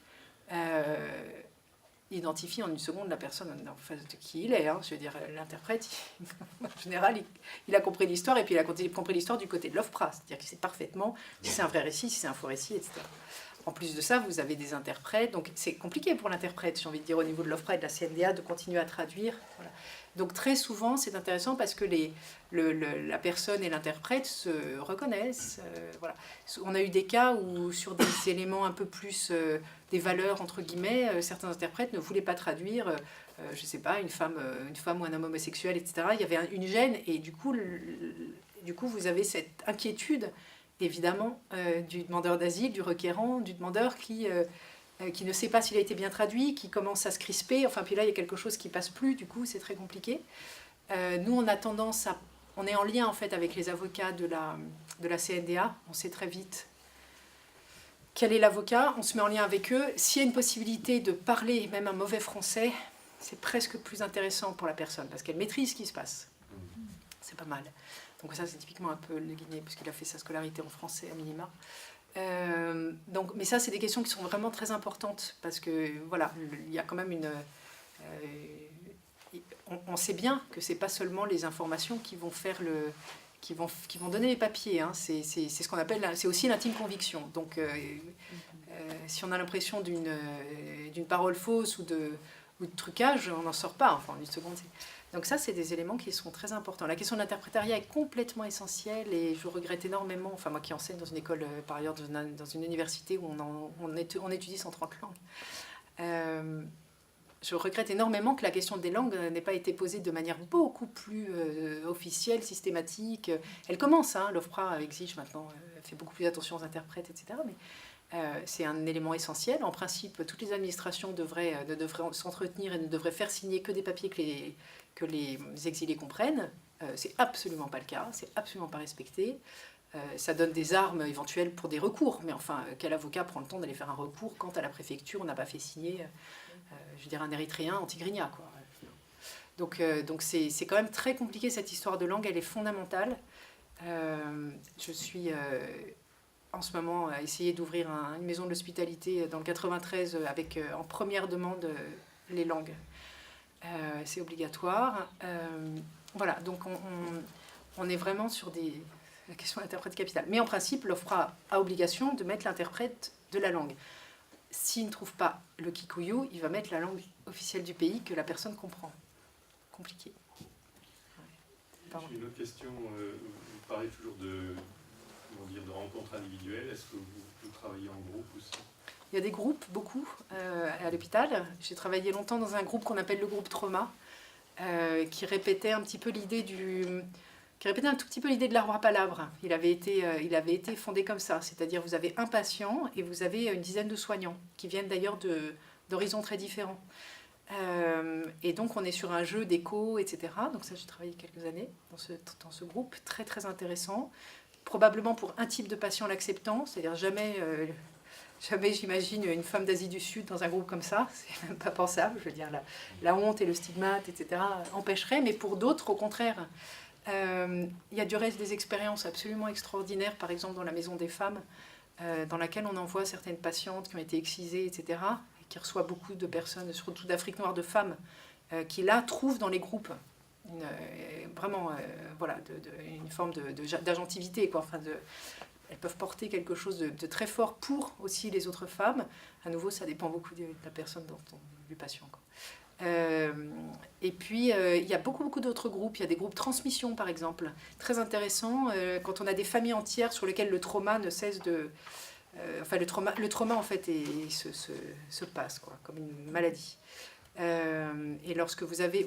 identifie en une seconde la personne en face de qui il est. Hein. Je veux dire, l'interprète, en général, il a compris l'histoire et puis il a compris l'histoire du côté de l'OFPRA. C'est-à-dire qu'il sait parfaitement si c'est un vrai récit, si c'est un faux récit, etc. En plus de ça, vous avez des interprètes. Donc c'est compliqué pour l'interprète, j'ai envie de dire, au niveau de l'OFPRA et de la CNDA, de continuer à traduire. Voilà. Donc très souvent, c'est intéressant parce que la personne et l'interprète se reconnaissent. Voilà. On a eu des cas où, sur des éléments un peu plus... des valeurs, entre guillemets, certains interprètes ne voulaient pas traduire, je ne sais pas, une femme ou un homme homosexuel, etc. Il y avait une gêne, et du coup, vous avez cette inquiétude, évidemment, du demandeur d'asile, du requérant, du demandeur qui ne sait pas s'il a été bien traduit, qui commence à se crisper. Enfin, puis là, il y a quelque chose qui passe plus, du coup, c'est très compliqué. Nous, on a tendance à... On est en lien, en fait, avec les avocats de la CNDA. On sait très vite quel est l'avocat, on se met en lien avec eux. S'il y a une possibilité de parler même un mauvais français, c'est presque plus intéressant pour la personne, parce qu'elle maîtrise ce qui se passe. C'est pas mal. Donc ça, c'est typiquement un peu le Guinée, puisqu'il a fait sa scolarité en français à minima. Mais ça, c'est des questions qui sont vraiment très importantes, parce que voilà, il y a quand même une... on sait bien que c'est pas seulement les informations qui vont faire qui vont donner les papiers. Hein. C'est ce qu'on appelle, c'est aussi l'intime conviction. Donc, si on a l'impression d'une parole fausse ou de trucage, on n'en sort pas. Enfin, en une seconde. Donc ça, c'est des éléments qui sont très importants. La question de l'interprétariat est complètement essentielle et je regrette énormément, enfin moi qui enseigne dans une école, par ailleurs dans une université où on étudie 130 langues, je regrette énormément que la question des langues n'ait pas été posée de manière beaucoup plus officielle, systématique. Elle commence, hein, l'OFPRA exige maintenant, fait beaucoup plus attention aux interprètes, etc. Mais c'est un élément essentiel. En principe, toutes les administrations ne devraient s'entretenir et ne devraient faire signer que des papiers que les exilés comprennent. C'est absolument pas le cas, c'est absolument pas respecté. Ça donne des armes éventuelles pour des recours, mais enfin, quel avocat prend le temps d'aller faire un recours quand à la préfecture on n'a pas fait signer, je veux dire, un Érythréen anti-Grignat, quoi. Donc c'est quand même très compliqué cette histoire de langue, elle est fondamentale. Je suis en ce moment à essayer d'ouvrir une maison de l'hospitalité dans le 93 avec en première demande les langues. C'est obligatoire. Voilà, donc on est vraiment sur la question d'interprète capitale. Mais en principe, l'OFPRA a obligation de mettre l'interprète de la langue. S'il ne trouve pas le Kikuyu, il va mettre la langue officielle du pays que la personne comprend. Compliqué. Pardon. J'ai une autre question. Vous parlez toujours de rencontres individuelles. Est-ce que vous travaillez en groupe aussi? Il y a des groupes, beaucoup, à l'hôpital. J'ai travaillé longtemps dans un groupe qu'on appelle le groupe Trauma, qui répétait un petit peu l'idée qui répétait un tout petit peu l'idée de l'arbre à palabres. Il avait été fondé comme ça, c'est-à-dire vous avez un patient et vous avez une dizaine de soignants, qui viennent d'ailleurs d'horizons très différents. Et donc on est sur un jeu d'écho, etc. Donc ça, j'ai travaillé quelques années dans ce groupe, très très intéressant. Probablement pour un type de patient l'acceptant, c'est-à-dire jamais j'imagine une femme d'Asie du Sud dans un groupe comme ça, c'est même pas pensable. Je veux dire, la honte et le stigmate, etc. empêcheraient, mais pour d'autres, au contraire. Il y a du reste des expériences absolument extraordinaires, par exemple dans la Maison des Femmes, dans laquelle on envoie certaines patientes qui ont été excisées, etc., et qui reçoit beaucoup de personnes, surtout d'Afrique noire, de femmes, qui là trouvent dans les groupes une forme d'agentivité, quoi. Enfin, elles peuvent porter quelque chose de très fort pour aussi les autres femmes. À nouveau, ça dépend beaucoup de la personne, du patient, quoi. Et puis, il y a beaucoup d'autres groupes. Il y a des groupes transmission, par exemple, très intéressants, quand on a des familles entières sur lesquelles le trauma ne cesse de... le trauma, en fait, se passe, quoi, comme une maladie. Et lorsque vous avez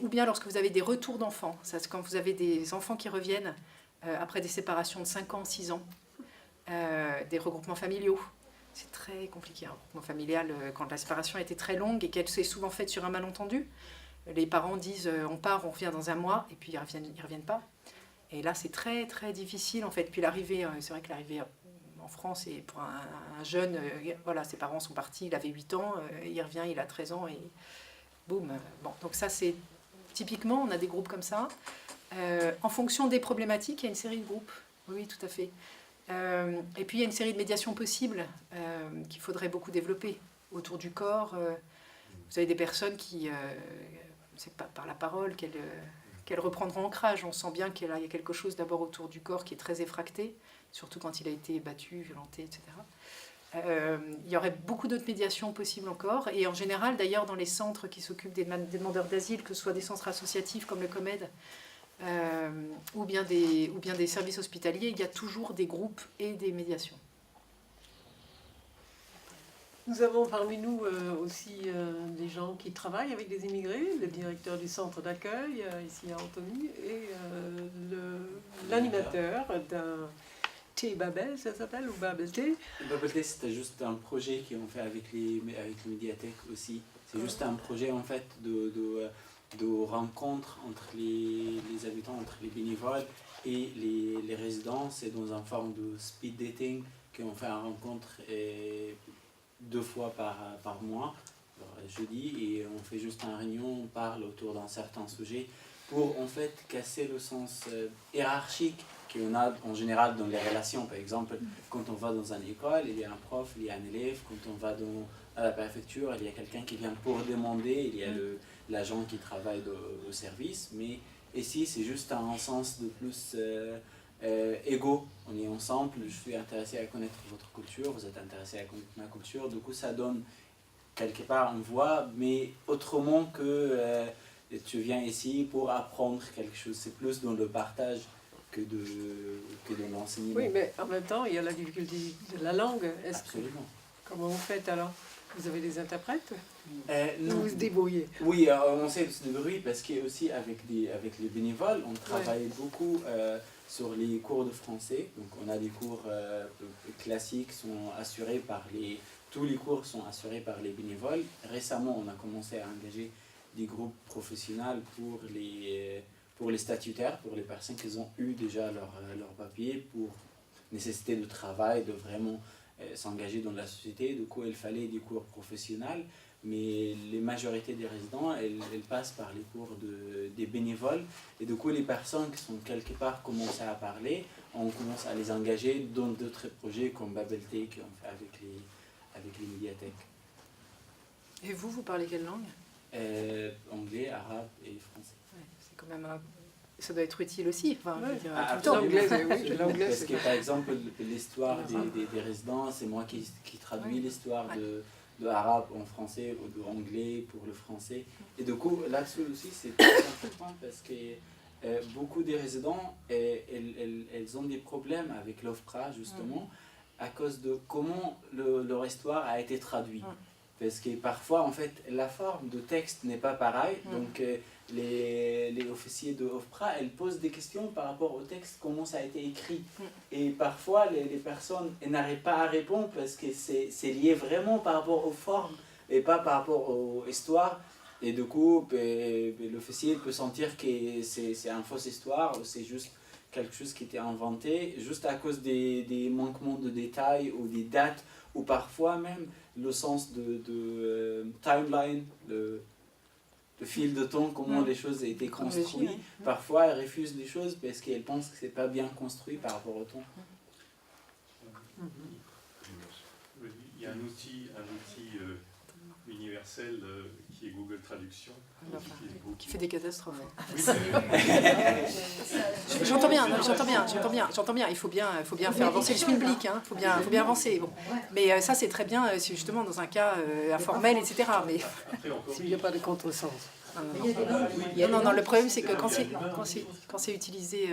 des retours d'enfants, ça, c'est quand vous avez des enfants qui reviennent après des séparations de 5 ans, 6 ans, des regroupements familiaux. C'est très compliqué, un regroupement familial, quand la séparation a été très longue et qu'elle s'est souvent faite sur un malentendu. Les parents disent on part, on revient dans un mois, et puis ils reviennent pas. Et là, c'est très très difficile, en fait. Puis l'arrivée, c'est vrai que l'arrivée en France, et pour un jeune, voilà, ses parents sont partis, il avait 8 ans, il revient, il a 13 ans, et boum. Bon, donc ça, c'est typiquement, on a des groupes comme ça. En fonction des problématiques, il y a une série de groupes. Oui, tout à fait. Et puis il y a une série de médiations possibles qu'il faudrait beaucoup développer autour du corps. Vous avez des personnes qui, c'est pas par la parole qu'elles reprendront ancrage. On sent bien qu'il y a quelque chose d'abord autour du corps qui est très effracté, surtout quand il a été battu, violenté, etc. Il y aurait beaucoup d'autres médiations possibles encore. Et en général, d'ailleurs, dans les centres qui s'occupent des demandeurs d'asile, que ce soit des centres associatifs comme le COMED, ou bien des services hospitaliers, il y a toujours des groupes et des médiations. Nous avons parmi nous aussi des gens qui travaillent avec des immigrés, le directeur du centre d'accueil, ici à Antony, et l'animateur d'un thé Babel, ça s'appelle, ou Babel Thé. Babel Thé, c'était juste un projet qu'on fait avec les médiathèques aussi. C'est juste un projet en fait de rencontre entre les habitants, entre les bénévoles et les résidents. C'est dans une forme de speed dating qu'on fait une rencontre 2 fois par mois, jeudi, et on fait juste une réunion, on parle autour d'un certain sujet pour en fait casser le sens hiérarchique qu'on a en général dans les relations. Par exemple, quand on va dans une école, il y a un prof, il y a un élève. Quand on va à la préfecture, il y a quelqu'un qui vient pour demander, il y a l'agent qui travaille au service. Mais ici, c'est juste un sens de plus égaux. On est ensemble, je suis intéressé à connaître votre culture, vous êtes intéressé à connaître ma culture. Du coup, ça donne quelque part une voix, mais autrement que tu viens ici pour apprendre quelque chose. C'est plus dans le partage que de l'enseignement. Oui, mais en même temps, il y a la difficulté de la langue. Absolument. Comment vous faites alors? Vous avez des interprètes? Nous, vous se débrouillez? Oui, on sait se débrouiller parce que aussi avec les bénévoles, on travaille beaucoup sur les cours de français. Donc on a des cours classiques sont assurés tous les cours sont assurés par les bénévoles. Récemment, on a commencé à engager des groupes professionnels pour les statutaires, pour les personnes qui ont eu déjà leur papier, pour nécessité de travail, de vraiment s'engager dans la société. Du coup, il fallait des cours professionnels, mais la majorité des résidents, elles passent par les cours des bénévoles. Et du coup, les personnes qui sont quelque part commencé à parler, on commence à les engager dans d'autres projets comme Babel Thé qu'on fait avec les médiathèques. Et vous parlez quelle langue? Anglais, arabe et français. Ouais, c'est quand même ça doit être utile aussi, enfin, je veux dire, Ah, tout le temps. L'anglais, oui, l'anglais, Parce c'est- que par exemple, l'histoire des résidents, c'est moi qui traduis l'histoire de arabe en français ou de anglais pour le français. Et du coup, là-dessus aussi, c'est très important parce que beaucoup des résidents, elles ont des problèmes avec l'OFPRA, justement, à cause de comment leur histoire a été traduite. Parce que parfois, en fait, la forme de texte n'est pas pareille. Donc, les officiers de OFPRA, elles posent des questions par rapport au texte, comment ça a été écrit. Et parfois, les personnes n'arrivent pas à répondre parce que c'est lié vraiment par rapport aux formes et pas par rapport aux histoires. Et du coup, l'officier peut sentir que c'est une fausse histoire ou c'est juste quelque chose qui était inventé juste à cause des manquements de détails ou des dates ou parfois même le sens de timeline, le fil de temps, comment les choses ont été construites. Parfois, elles refusent les choses parce qu'elles pensent que ce n'est pas bien construit par rapport au temps. Il y a un outil universel qui est Google Traduction. Qui fait des catastrophes. Oui, J'entends bien, il faut bien faire avancer le schmilblick, hein, faut bien avancer. Bon. Mais ça, c'est très bien, c'est justement dans un cas informel, etc. Mais Après, encore S'il n'y a pas de contresens. non, le problème, c'est que quand c'est utilisé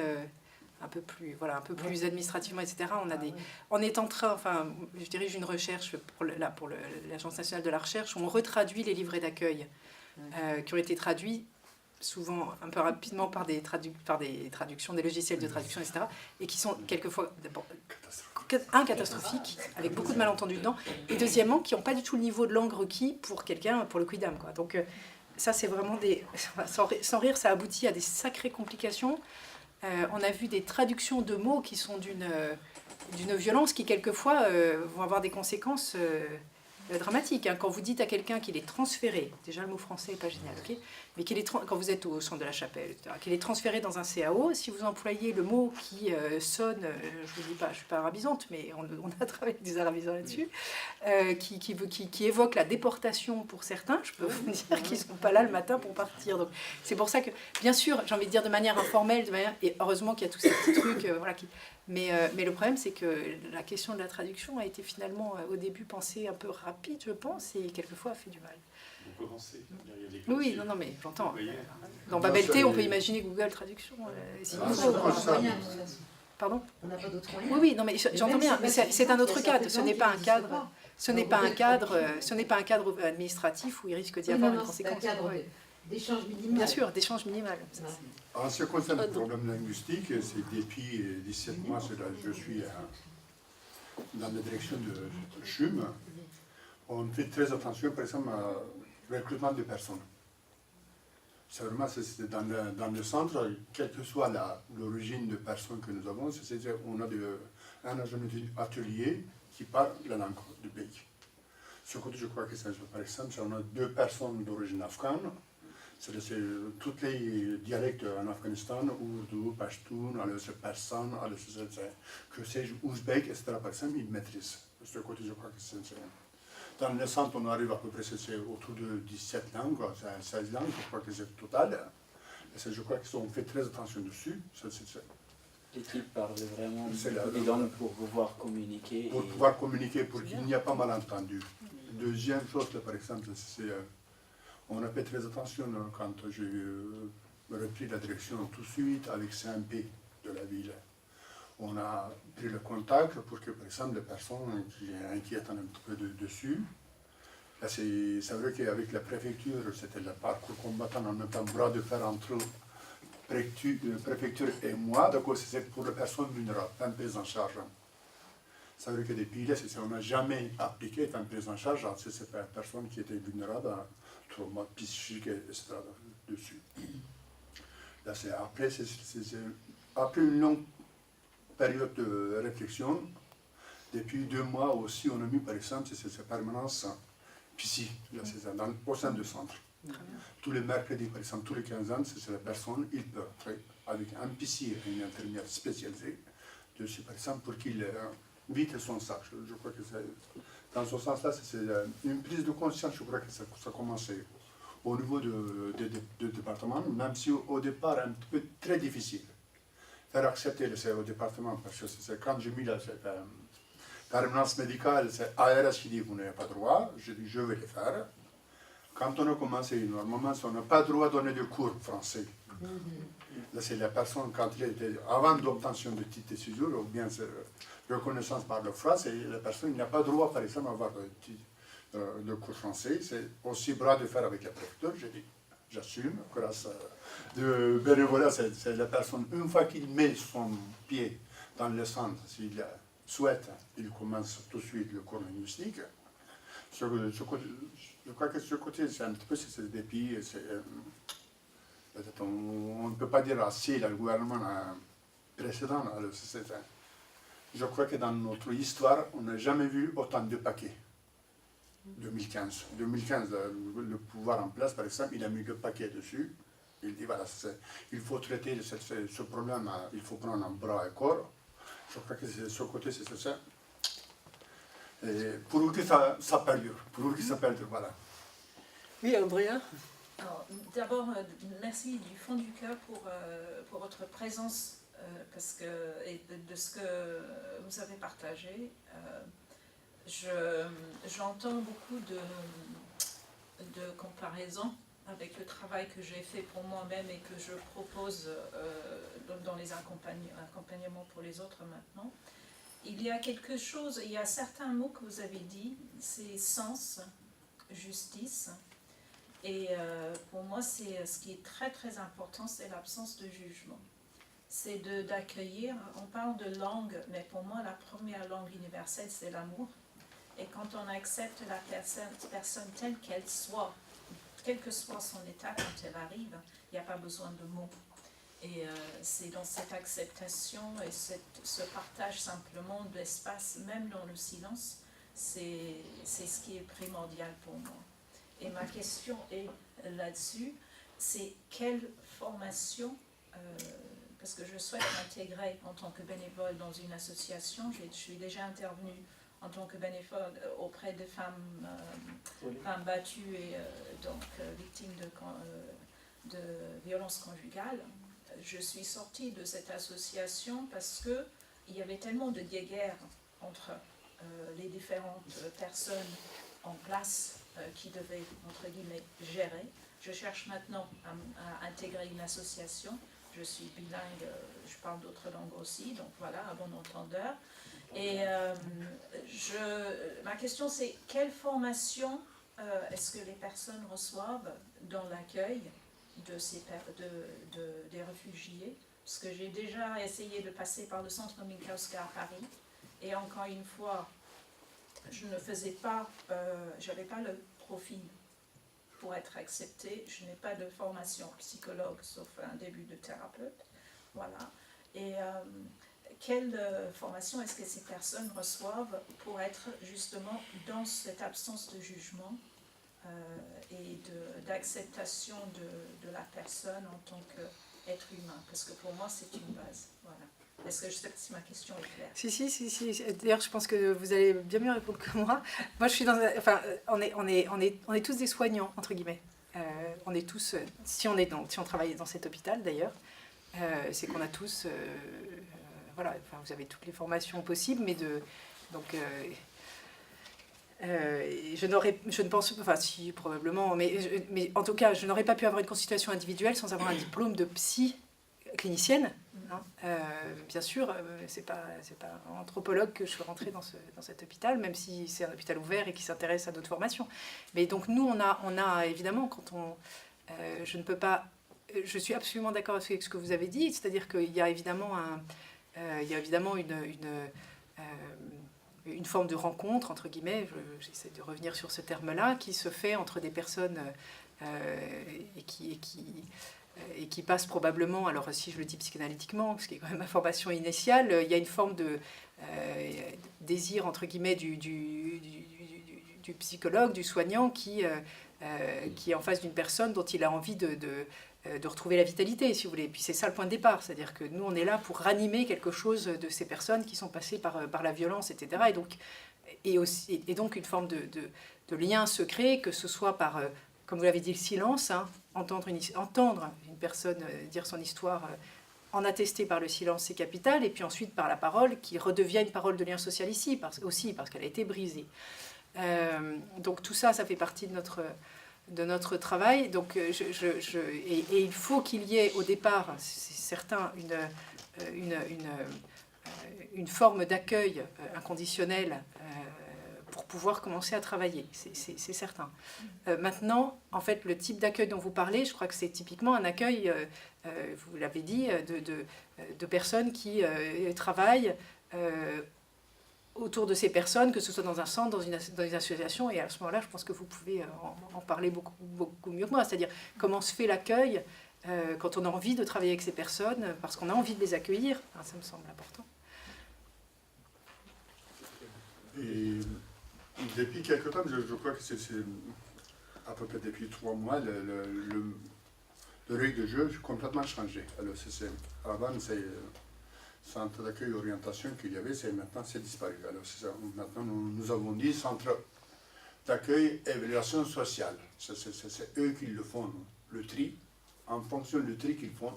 un peu plus administrativement, etc., on est en train, enfin, je dirige une recherche pour l'Agence nationale de la recherche où on retraduit les livrets d'accueil qui ont été traduits souvent un peu rapidement par des traductions, des logiciels de traduction, etc., et qui sont quelquefois, catastrophiques, avec beaucoup de malentendus dedans, et deuxièmement, qui n'ont pas du tout le niveau de langue requis pour quelqu'un, pour le quidam, quoi. Donc ça, c'est vraiment sans rire, ça aboutit à des sacrées complications. On a vu des traductions de mots qui sont d'une violence qui, quelquefois, vont avoir des conséquences dramatiques. Hein. Quand vous dites à quelqu'un qu'il est transféré, déjà le mot français n'est pas génial, ok, mais quand vous êtes au centre de la Chapelle, etc., qu'il est transféré dans un CAO, si vous employez le mot qui sonne, je ne vous dis pas, je ne suis pas arabisante, mais on a travaillé avec des arabisants là-dessus, qui évoque la déportation pour certains, je peux vous dire qu'ils ne sont pas là le matin pour partir. Donc, c'est pour ça que, bien sûr, j'ai envie de dire de manière informelle, et heureusement qu'il y a tous ces petits trucs, mais le problème, c'est que la question de la traduction a été finalement, au début, pensée un peu rapide, je pense, et quelquefois a fait du mal. Vous commencez. Il y a des Oui, non, mais j'entends. Vous voyez. Dans Babel-T, on peut imaginer Google Traduction. Pardon ? On n'a pas d'autre moyen. Oui, non, mais j'entends bien. Mais c'est un autre cadre. Ce n'est pas un cadre. Ce n'est pas un cadre administratif où il risque d'y avoir une conséquence. C'est un cadre d'échange minimal. Bien sûr, d'échange minimal. En ce qui concerne le problème linguistique, c'est depuis 17 mois, je suis dans la direction de CHUM. On fait très attention, par exemple, au recrutement de personnes. C'est vraiment dans le centre, quelle que soit l'origine de personnes que nous avons, on a un agent atelier qui parle la langue du pays. Ce côté, je crois que c'est, par exemple, on a 2 personnes d'origine afghane. C'est tous les dialectes en Afghanistan, Ourdou, Pashtun, persan, que sais-je, ouzbek, etc. Par exemple, ils maîtrisent. De ce côté, je crois que c'est. Dans le centre, on arrive à peu près autour de 17 langues, 16 langues, je crois que c'est total. Et je crois qu'on fait très attention dessus. L'équipe parle vraiment des langues pour pouvoir communiquer. Pour pouvoir communiquer, pour qu'il n'y ait pas malentendu. Deuxième chose, par exemple, c'est on a fait très attention quand j'ai repris la direction tout de suite avec CMP de la ville. On a pris le contact pour que, par exemple, les personnes qui inquiètent un petit peu dessus, là c'est vrai qu'avec la préfecture, c'était le parcours combattant en même temps, bras de fer entre préfecture et moi, donc c'est pour les personnes vulnérables, une prise en charge. C'est vrai que depuis là, on n'a jamais appliqué une prise en charge à ces personnes qui étaient vulnérables à trauma psychique, etc. dessus. Là, après une longue période de réflexion, depuis 2 mois aussi, on a mis par exemple cette permanence psy, au sein du centre. Tous les mercredis, par exemple, tous les 15 ans, c'est la personne, il peut entrer avec un psy et une infirmière spécialisée dessus, par exemple, pour qu'il vite son sac. Je crois que dans ce sens-là, c'est une prise de conscience, je crois que ça a commencé au niveau du département, même si au départ un petit peu très difficile. Faire accepter au département, parce que c'est quand j'ai mis la permanence médicale, c'est ARS qui dit que vous n'avez pas droit, je dis je vais le faire. Quand on a commencé, normalement, on n'a pas le droit de donner de cours français. Là, c'est la personne, quand il était avant l'obtention de titre de séjour, ou bien reconnaissance par le FRA, c'est la personne qui n'a pas le droit, par exemple, d'avoir le cours français. C'est aussi bras de fer avec la préfecture, j'ai dit, j'assume, grâce de bénévolat, c'est la personne, une fois qu'il met son pied dans le centre, s'il souhaite, il commence tout de suite le cours linguistique. Je crois que ce côté, c'est un petit peu ce dépit. On ne peut pas dire assez, le gouvernement précédent. Je crois que dans notre histoire, on n'a jamais vu autant de paquets. 2015. 2015, le pouvoir en place, par exemple, il a mis le paquet dessus. Il dit voilà, il faut traiter ce problème, il faut prendre en bras et corps. Je crois que ce côté, c'est ça. Et pour que ça perdure, voilà. Oui, Andrea. Alors, d'abord, merci du fond du cœur pour votre présence parce que, et de ce que vous avez partagé. J'entends beaucoup de comparaisons avec le travail que j'ai fait pour moi-même et que je propose dans les accompagnements pour les autres maintenant. Il y a quelque chose, il y a certains mots que vous avez dit, c'est sens, justice. Et pour moi, c'est ce qui est très très important, c'est l'absence de jugement. C'est d'accueillir, on parle de langue, mais pour moi, la première langue universelle, c'est l'amour. Et quand on accepte la personne telle qu'elle soit, quel que soit son état quand elle arrive, il n'y a pas besoin de mots. Et c'est dans cette acceptation et ce partage simplement de l'espace, même dans le silence, c'est ce qui est primordial pour moi. Et ma question est là-dessus, c'est quelle formation, parce que je souhaite m'intégrer en tant que bénévole dans une association, je suis déjà intervenue en tant que bénévole auprès des femmes, femmes battues et victimes de violences conjugales. Je suis sortie de cette association parce qu'il y avait tellement de guéguerre entre les différentes personnes en place qui devaient, entre guillemets, gérer. Je cherche maintenant à intégrer une association. Je suis bilingue, je parle d'autres langues aussi, donc voilà, à bon entendeur. Et ma question c'est, quelle formation est-ce que les personnes reçoivent dans l'accueil des réfugiés? Parce que j'ai déjà essayé de passer par le centre Minkowska à Paris, et encore une fois, je ne faisais pas, j'avais pas le profil pour être acceptée, je n'ai pas de formation psychologue, sauf un début de thérapeute, voilà. Et quelle formation est-ce que ces personnes reçoivent pour être justement dans cette absence de jugement et d'acceptation de la personne en tant qu'être humain? Parce que pour moi, c'est une base, voilà. Est-ce que je sais pas si ma question est claire? Si. D'ailleurs, je pense que vous allez bien mieux répondre que moi. Moi, je suis dans... Enfin, on est tous des soignants, entre guillemets. On est tous... Si on travaille dans cet hôpital, d'ailleurs, c'est qu'on a tous... voilà, enfin, vous avez toutes les formations possibles, mais donc... je ne pense pas, enfin si probablement, mais en tout cas, je n'aurais pas pu avoir une consultation individuelle sans avoir un diplôme de psy clinicienne. Hein. Bien sûr, c'est pas anthropologue que je suis rentrée dans cet hôpital, même si c'est un hôpital ouvert et qui s'intéresse à d'autres formations. Mais donc nous, on a évidemment, quand on, je ne peux pas, je suis absolument d'accord avec ce que vous avez dit, c'est-à-dire qu'il y a évidemment une forme de rencontre, entre guillemets, j'essaie de revenir sur ce terme-là, qui se fait entre des personnes et qui passe probablement, alors si je le dis psychanalytiquement, ce qui est quand même ma formation initiale, il y a une forme de désir, entre guillemets, du psychologue, du soignant, qui est en face d'une personne dont il a envie de retrouver la vitalité, si vous voulez. Et puis c'est ça le point de départ, c'est-à-dire que nous, on est là pour ranimer quelque chose de ces personnes qui sont passées par la violence, etc. Et donc une forme de lien secret, que ce soit comme vous l'avez dit, le silence, hein, entendre une personne dire son histoire, en attester par le silence, c'est capital, et puis ensuite par la parole, qui redevient une parole de lien social ici, parce qu'elle a été brisée. Donc tout ça, ça fait partie de notre travail. Donc, et il faut qu'il y ait au départ, c'est certain, une forme d'accueil inconditionnel pour pouvoir commencer à travailler, c'est certain. Maintenant, en fait, le type d'accueil dont vous parlez, je crois que c'est typiquement un accueil, vous l'avez dit, de personnes qui travaillent autour de ces personnes, que ce soit dans un centre, dans une association, et à ce moment-là, je pense que vous pouvez en parler beaucoup mieux que moi, c'est-à-dire comment se fait l'accueil quand on a envie de travailler avec ces personnes, parce qu'on a envie de les accueillir, enfin, ça me semble important. Et depuis quelque temps, je crois que c'est à peu près depuis 3 mois, le règle de jeu a complètement changé. Alors, avant, c'est centre d'accueil et orientation qu'il y avait, maintenant c'est disparu. Alors, c'est ça. Maintenant, nous avons dit centre d'accueil et évaluation sociale. C'est eux qui le font, le tri. En fonction du tri qu'ils font,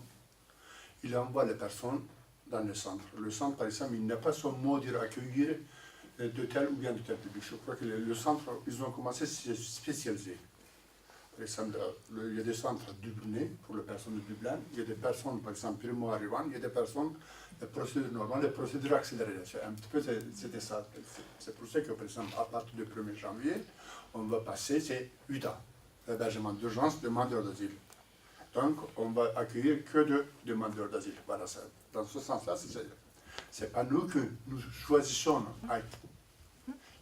ils envoient les personnes dans le centre. Le centre, par exemple, il n'a pas son mot d'accueillir de tel ou bien de tel public. Je crois que le centre, ils ont commencé à se spécialiser. Par exemple, il y a des centres dublinés pour les personnes de Dublin, il y a des personnes, par exemple, primo-arrivantes, il y a des personnes, des procédures normales, des procédures accélérées. Un petit peu, c'était ça. C'est pour ça que, par exemple, à partir du 1er janvier, on va passer, c'est UDA, l'hébergement d'urgence, demandeurs d'asile. Donc, on va accueillir que de demandeurs d'asile. Voilà, dans ce sens-là, c'est pas nous que nous choisissons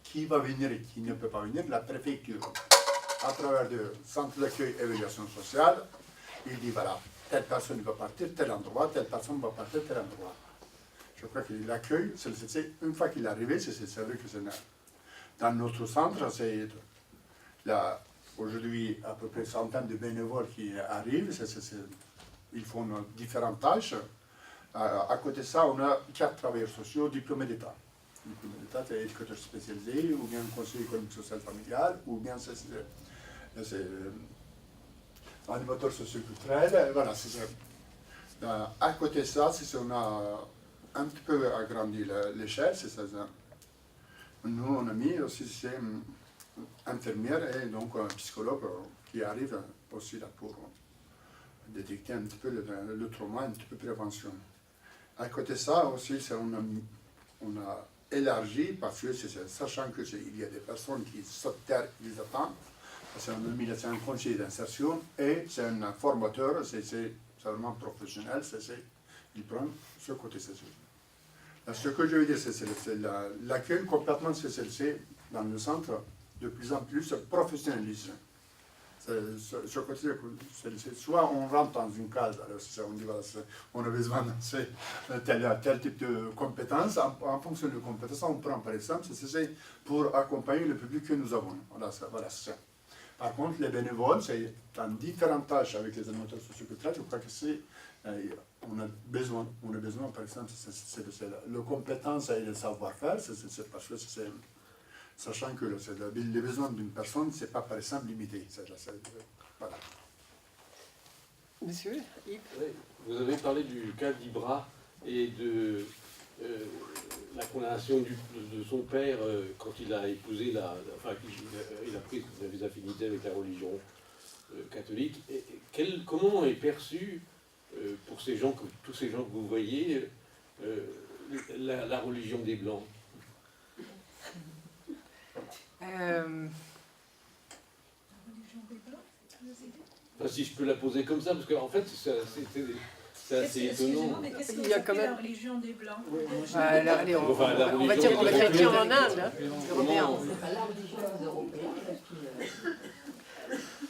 qui va venir et qui ne peut pas venir. La préfecture, à travers le centre d'accueil et évaluation sociale, il dit voilà, telle personne va partir tel endroit, telle personne va partir tel endroit. Je crois que l'accueil, une fois qu'il est arrivé, c'est vrai que c'est dans notre centre, c'est aujourd'hui à peu près centaines de bénévoles qui arrivent, ils font différentes tâches. À côté de ça, on a 4 travailleurs sociaux diplômés d'État. Diplômés d'État, c'est éducateur spécialisé, ou bien conseiller économique, social, familial, ou bien c'est animateur socioculturel. Voilà, c'est ça. À côté de ça, on a un petit peu agrandi l'échelle, c'est ça. Nous, on a mis aussi infirmière et donc un psychologue qui arrive aussi là pour détecter un petit peu le trauma, un petit peu prévention. À côté de ça aussi, on a élargi parce que sachant qu'il y a des personnes qui sautent terre, ils attendent, c'est un conseiller d'insertion et c'est un formateur, c'est vraiment professionnel, il prend ce côté. Ce que je veux dire, c'est l'accueil complètement spécialisé dans le centre, de plus en plus professionnalisé. Ce côté, soit on rentre dans une case, alors on dit voilà, on a besoin de tel type de compétences, en fonction de compétences, on prend par exemple, c'est pour accompagner le public que nous avons. Voilà, c'est ça. Par contre, les bénévoles, c'est dans différentes tâches avec les animateurs socioculturels, je crois que on a besoin, par exemple, c'est la compétence et le savoir-faire, c'est parce que sachant que les besoins d'une personne, ce n'est pas par exemple limité. Voilà. Monsieur Yves. Oui, vous avez parlé du cas d'Ibra et de la condamnation de son père quand il a épousé il a pris des affinités avec la religion catholique. Comment est perçue pour tous ces gens que vous voyez la religion des Blancs? Enfin, si je peux la poser comme ça, parce qu'en fait, c'est assez étonnant. Mais qu'est-ce que Il y a vous quand appelez même- la religion des Blancs? On va dire qu'on va chrétien en Inde, européen. C'est pas la religion européenne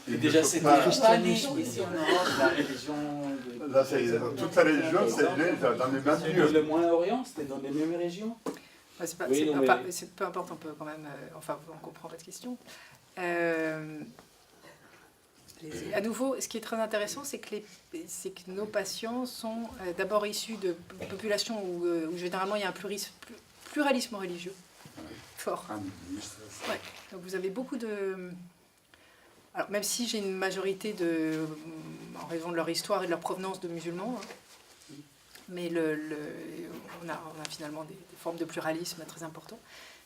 Et déjà, c'était le christianisme ici en Europe, la religion. Là, toute la religion, c'est dans les mêmes C'était lieux. le Moyen-Orient, c'était dans les mêmes régions. Peu importe, on peut quand même. Enfin, on comprend votre question. À nouveau, ce qui est très intéressant, c'est que nos patients sont d'abord issus de populations où généralement il y a un pluralisme religieux fort. Ouais. Donc vous avez beaucoup de Alors, même si j'ai une majorité, en raison de leur histoire et de leur provenance, de musulmans, hein, mais on a finalement des formes de pluralisme très importantes.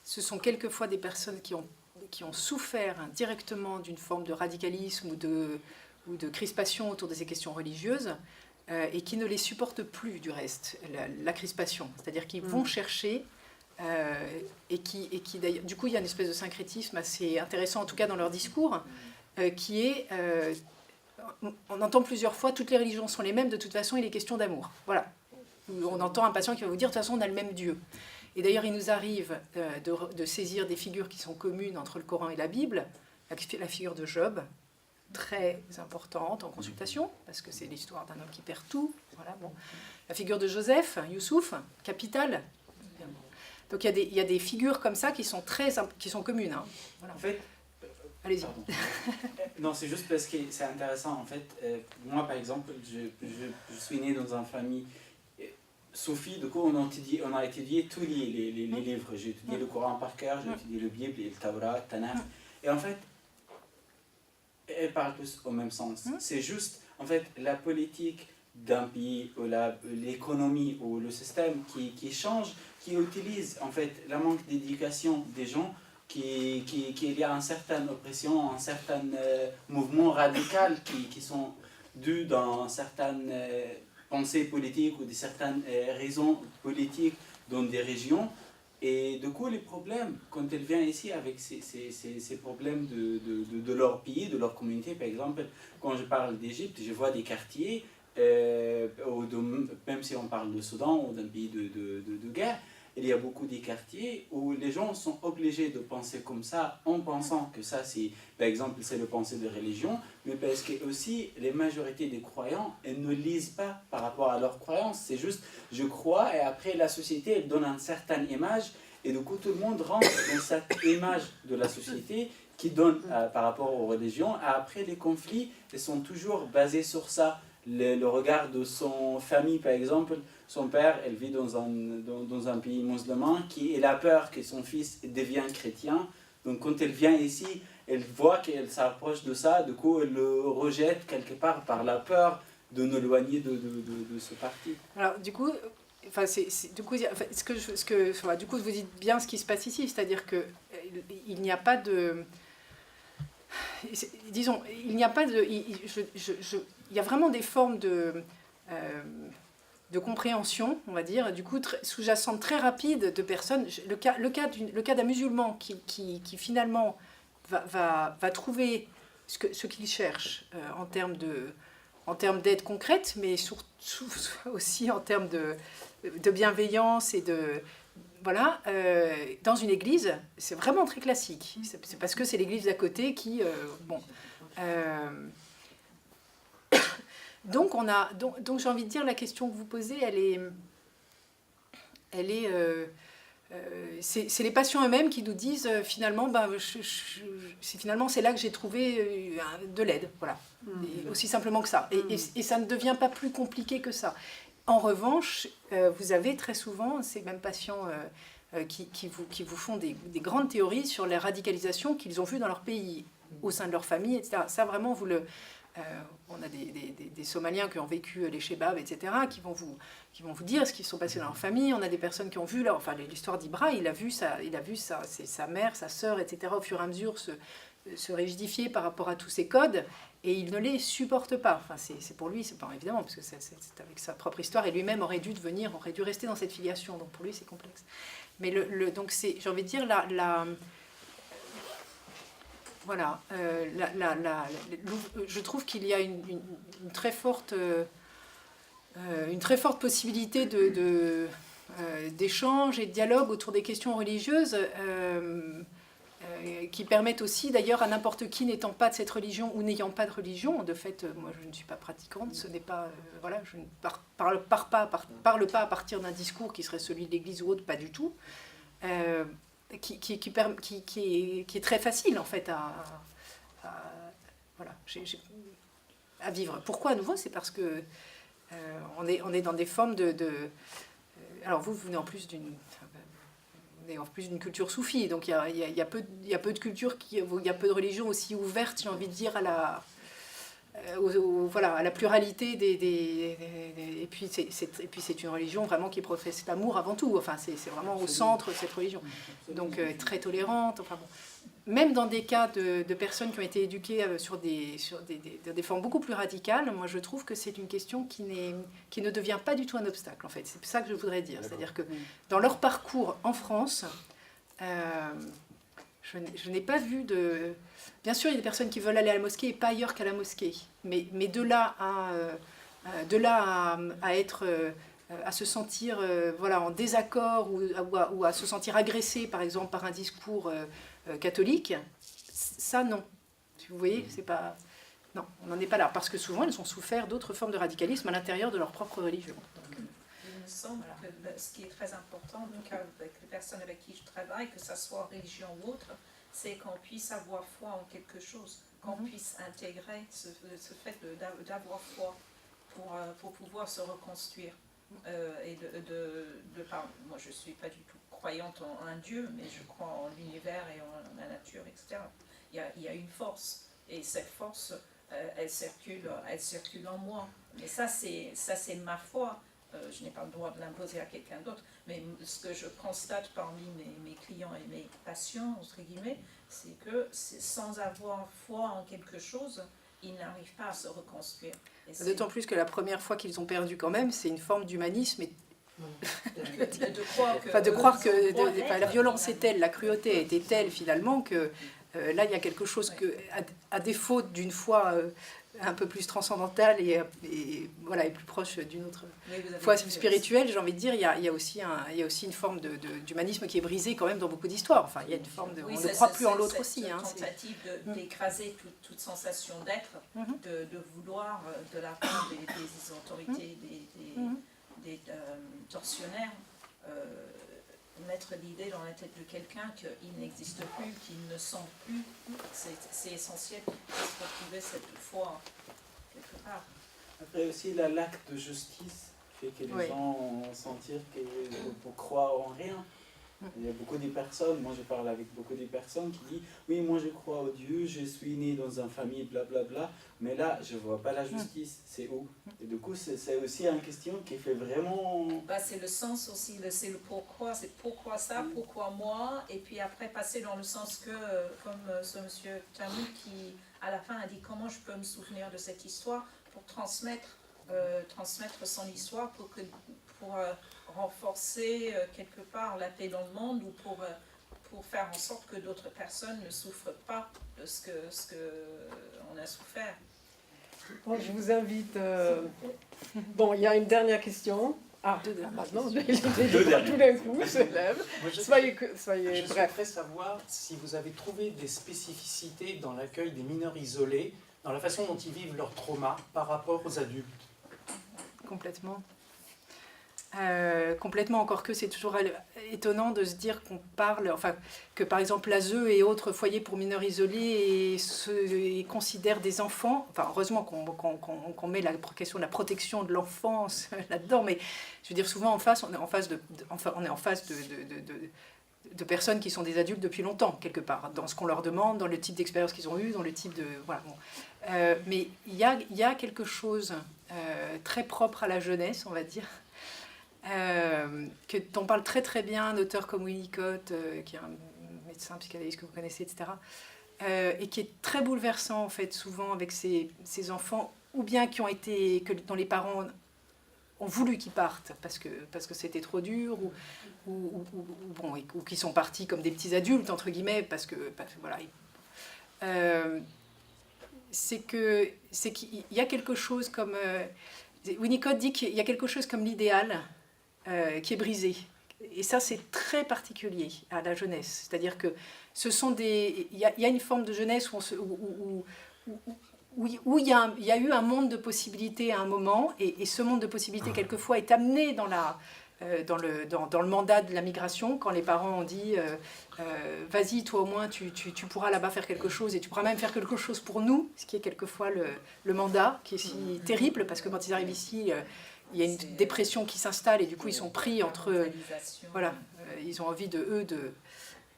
Ce sont quelquefois des personnes qui ont souffert directement d'une forme de radicalisme ou de crispation autour de ces questions religieuses, et qui ne les supportent plus du reste, la crispation. C'est-à-dire qu'ils vont chercher, et qui d'ailleurs, du coup, il y a une espèce de syncrétisme assez intéressant, en tout cas dans leur discours, qui est, on entend plusieurs fois, toutes les religions sont les mêmes, de toute façon, il est question d'amour. Voilà. On entend un patient qui va vous dire, de toute façon, on a le même Dieu. Et d'ailleurs, il nous arrive de saisir des figures qui sont communes entre le Coran et la Bible, la figure de Job, très importante en consultation, parce que c'est l'histoire d'un homme qui perd tout. Voilà, bon. La figure de Joseph, Youssouf, capitale. Donc il y a des figures comme ça qui sont communes. Hein. Voilà. En fait, allez-y. Non, c'est juste parce que c'est intéressant. En fait, moi, par exemple, je suis né dans une famille soufie. Du coup, on a étudié tous les livres. J'ai étudié le Coran par cœur, j'ai étudié le Bible, le Tawrat, le Tanakh. Et en fait, elles parlent tous au même sens. C'est juste, en fait, la politique d'un pays, ou l'économie, ou le système qui change, qui utilise, en fait, la manque d'éducation des gens, qu'il y a une certaine oppression, un certain mouvement radical qui sont dus dans certaines pensées politiques ou de certaines raisons politiques dans des régions. Et du coup, les problèmes, quand elle vient ici avec ces problèmes de leur pays, de leur communauté, par exemple, quand je parle d'Égypte, je vois des quartiers, même si on parle de Soudan ou d'un pays de guerre, il y a beaucoup de quartiers où les gens sont obligés de penser comme ça, en pensant que ça, c'est, par exemple, c'est le pensée de religion, mais parce que aussi, les majorités des croyants, elles ne lisent pas par rapport à leurs croyances. C'est juste, je crois, et après, la société, elle donne une certaine image, et du coup, tout le monde rentre dans cette image de la société qui donne par rapport aux religions. Et après, les conflits, ils sont toujours basés sur ça. Le regard de son famille, par exemple, son père, elle vit dans un pays musulman, elle a peur que son fils devienne chrétien. Donc quand elle vient ici, elle voit qu'elle s'approche de ça, du coup elle le rejette quelque part par la peur de nous éloigner de ce parti. Alors du coup, du coup vous dites bien ce qui se passe ici, c'est-à-dire que il n'y a pas de... Disons, il n'y a pas de... Il y a vraiment des formes de compréhension, on va dire, du coup, sous-jacente très rapide de personnes. Le cas d'un musulman qui finalement va trouver ce qu'il cherche en termes d'aide concrète, mais surtout aussi en termes de bienveillance et de... Voilà, dans une église, c'est vraiment très classique. C'est parce que c'est l'église d'à côté qui... Donc j'ai envie de dire, la question que vous posez, c'est les patients eux-mêmes qui nous disent finalement, finalement c'est là que j'ai trouvé de l'aide, voilà, et aussi simplement que ça. Et ça ne devient pas plus compliqué que ça. En revanche, vous avez très souvent ces mêmes patients qui vous font des grandes théories sur la radicalisation qu'ils ont vues dans leur pays, au sein de leur famille, etc. Ça vraiment, on a des Somaliens qui ont vécu les Shebabs, etc., qui vont vous dire ce qui se sont passés dans leur famille. On a des personnes qui ont vu, l'histoire d'Ibra, il a vu c'est sa mère, sa sœur, etc., au fur et à mesure se rigidifier par rapport à tous ces codes, et il ne les supporte pas. Enfin, c'est pour lui, c'est pas évidemment, parce que c'est avec sa propre histoire, et lui-même aurait dû rester dans cette filiation, donc pour lui c'est complexe. Mais donc j'ai envie de dire, voilà, je trouve qu'il y a une très forte possibilité d'échange et de dialogue autour des questions religieuses, qui permettent aussi, d'ailleurs, à n'importe qui n'étant pas de cette religion ou n'ayant pas de religion. De fait, moi, je ne suis pas pratiquante, ce n'est pas, voilà, je ne parle pas à partir d'un discours qui serait celui de l'Église ou autre, pas du tout. Qui est très facile en fait à vivre. Pourquoi à nouveau? C'est parce que on est dans des formes alors vous venez en plus d'une est en plus d'une culture soufie, donc il y a peu de cultures, il y a peu de religions aussi ouvertes, j'ai envie de dire, à la pluralité et puis c'est une religion vraiment qui professe l'amour avant tout, enfin c'est vraiment au centre de cette religion, donc très tolérante, enfin bon. Même dans des cas de personnes qui ont été éduquées sur des formes beaucoup plus radicales, moi je trouve que c'est une question qui ne devient pas du tout un obstacle en fait, c'est ça que je voudrais dire, c'est-à-dire que dans leur parcours en France, je n'ai pas vu de... Bien sûr, il y a des personnes qui veulent aller à la mosquée et pas ailleurs qu'à la mosquée. Mais de là à être... à se sentir en désaccord ou à se sentir agressé, par exemple, par un discours catholique, ça, non. Vous voyez, c'est pas... Non, on n'en est pas là. Parce que souvent, ils ont souffert d'autres formes de radicalisme à l'intérieur de leur propre religion. Il me semble que ce qui est très important, donc avec les personnes avec qui je travaille, que ce soit religion ou autre, c'est qu'on puisse avoir foi en quelque chose, qu'on puisse intégrer ce fait d'avoir foi pour pouvoir se reconstruire. Moi, je ne suis pas du tout croyante en un Dieu, mais je crois en l'univers et en la nature, etc. Il y a une force, et cette force, elle circule en moi. Mais ça, c'est ma foi. Je n'ai pas le droit de l'imposer à quelqu'un d'autre, mais ce que je constate parmi mes clients et mes patients, entre guillemets, c'est que sans avoir foi en quelque chose, ils n'arrivent pas à se reconstruire. D'autant plus que la première fois qu'ils ont perdu quand même, c'est une forme d'humanisme et de croire que la violence est telle, la cruauté était telle finalement que là il y a quelque chose que, à défaut d'une foi un peu plus transcendantale et plus proche d'une autre foi spirituelle, j'ai envie de dire, il y a aussi une forme d'humanisme qui est brisée quand même dans beaucoup d'histoires. Enfin, il y a une forme de... on ne croit plus en l'autre aussi. Cette tentative d'écraser toute sensation d'être, de vouloir de la part des autorités, des tortionnaires, mettre l'idée dans la tête de quelqu'un qu'il n'existe plus, qu'il ne sent plus, c'est essentiel qu'il puisse retrouver cette foi quelque part. Après aussi, l'acte de justice fait que les gens vont sentir qu'ils ne croient en rien. Il y a beaucoup de personnes, moi je parle avec beaucoup de personnes qui disent « Oui, moi je crois au Dieu, je suis né dans une famille, blablabla, mais là je ne vois pas la justice, c'est où ?» Et du coup, c'est aussi une question qui fait vraiment... c'est le sens aussi, c'est le pourquoi, c'est pourquoi ça, pourquoi moi, et puis après passer dans le sens que, comme ce monsieur Tamou qui à la fin a dit « Comment je peux me souvenir de cette histoire pour transmettre son histoire, pour renforcer quelque part la paix dans le monde ou pour faire en sorte que d'autres personnes ne souffrent pas de ce que on a souffert. » Bon, je vous invite... Bon, il y a une dernière question. Maintenant, tout d'un coup se lève. Soyez je bref. souhaiterais savoir si vous avez trouvé des spécificités dans l'accueil des mineurs isolés, dans la façon dont ils vivent leur trauma par rapport aux adultes. Complètement. Complètement, encore que c'est toujours étonnant de se dire qu'on parle, enfin que par exemple l'ASE et autres foyers pour mineurs isolés et considèrent des enfants, enfin heureusement qu'on met la question de la protection de l'enfance là-dedans, mais je veux dire souvent on est en face de personnes qui sont des adultes depuis longtemps quelque part, dans ce qu'on leur demande, dans le type d'expérience qu'ils ont eu, dans le type de... Voilà, bon. Mais il y a quelque chose très propre à la jeunesse, on va dire, dont parle très très bien un auteur comme Winnicott, qui est un médecin psychanalyste que vous connaissez, etc., et qui est très bouleversant en fait souvent avec ces enfants, ou bien dont les parents ont voulu qu'ils partent parce que c'était trop dur, ou qui sont partis comme des petits adultes entre guillemets parce que voilà. C'est qu'il y a quelque chose comme Winnicott dit qu'il y a quelque chose comme l'idéal qui est brisé. Et ça, c'est très particulier à la jeunesse. C'est-à-dire que il y a une forme de jeunesse où il y a eu un monde de possibilités à un moment, et ce monde de possibilités, quelquefois, est amené dans le mandat de la migration, quand les parents ont dit vas-y, toi au moins, tu pourras là-bas faire quelque chose, et tu pourras même faire quelque chose pour nous, ce qui est quelquefois le mandat, qui est si terrible, parce que quand ils arrivent ici... il y a une dépression qui s'installe et du coup ils sont pris entre... Mentalisation. Voilà, ils ont envie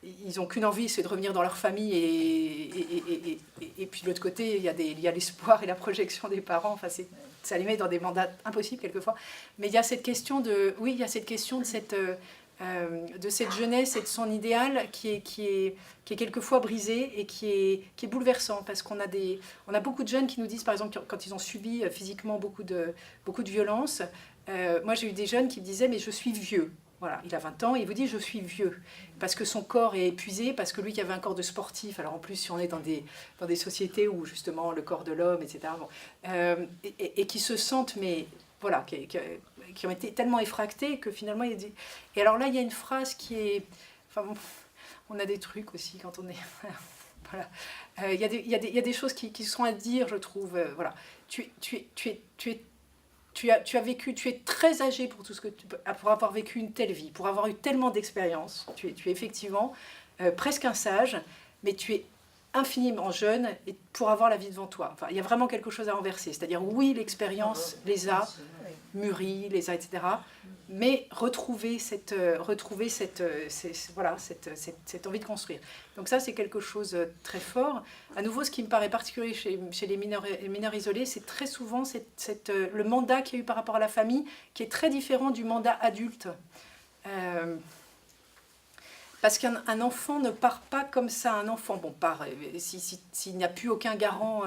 ils n'ont qu'une envie, c'est de revenir dans leur famille et puis de l'autre côté, il y a l'espoir et la projection des parents. Enfin, ça les met dans des mandats impossibles quelquefois. Mais il y a cette question de cette jeunesse et de son idéal qui est quelquefois brisé et qui est bouleversant, parce qu'on a beaucoup de jeunes qui nous disent, par exemple, quand ils ont subi physiquement beaucoup de violences, moi j'ai eu des jeunes qui me disaient, mais je suis vieux. Voilà, il a 20 ans et il vous dit je suis vieux parce que son corps est épuisé, parce que lui qui avait un corps de sportif, alors en plus si on est dans des sociétés où justement le corps de l'homme, etc., et qui se sentent, mais voilà, qui ont été tellement effractés que finalement il dit... Et alors là il y a une phrase qui est... Enfin, on a des trucs aussi quand on est... Voilà. Il y a des choses qui sont à dire, je trouve. Voilà. Tu es très âgé pour tout ce que pour avoir vécu une telle vie, pour avoir eu tellement d'expérience. Tu es effectivement presque un sage, mais tu es infiniment jeune et pour avoir la vie devant toi. Enfin, il y a vraiment quelque chose à renverser. C'est-à-dire, oui, l'expérience les a mûris, les a, etc. Mais retrouver cette envie de construire. Donc ça, c'est quelque chose de très fort. À nouveau, ce qui me paraît particulier chez les mineurs isolés, c'est très souvent le mandat qu'il y a eu par rapport à la famille, qui est très différent du mandat adulte. Parce qu'un enfant ne part pas comme ça. Un enfant, bon, part s'il n'y a plus aucun garant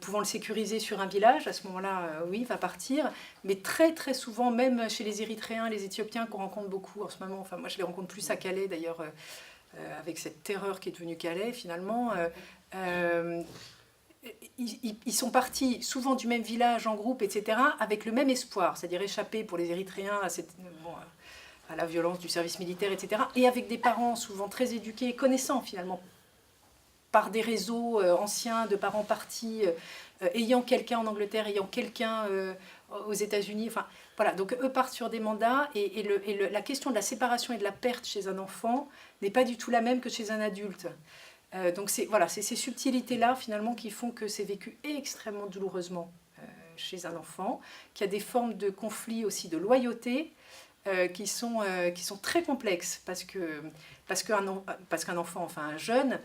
pouvant le sécuriser sur un village, à ce moment-là, oui, il va partir. Mais très, très souvent, même chez les Érythréens, les Éthiopiens qu'on rencontre beaucoup en ce moment, enfin, moi je les rencontre plus à Calais d'ailleurs, avec cette terreur qui est devenue Calais, finalement, ils sont partis souvent du même village en groupe, etc., avec le même espoir, c'est-à-dire échapper pour les Érythréens à la violence du service militaire, etc., et avec des parents souvent très éduqués, connaissant finalement par des réseaux anciens de parents partis, ayant quelqu'un en Angleterre, ayant quelqu'un aux États-Unis. Enfin, voilà, donc eux partent sur des mandats et la question de la séparation et de la perte chez un enfant n'est pas du tout la même que chez un adulte. Donc c'est ces subtilités-là finalement qui font que c'est vécu extrêmement douloureusement chez un enfant, qu'il y a des formes de conflits aussi de loyauté qui sont très complexes parce qu'un enfant, enfin un jeune,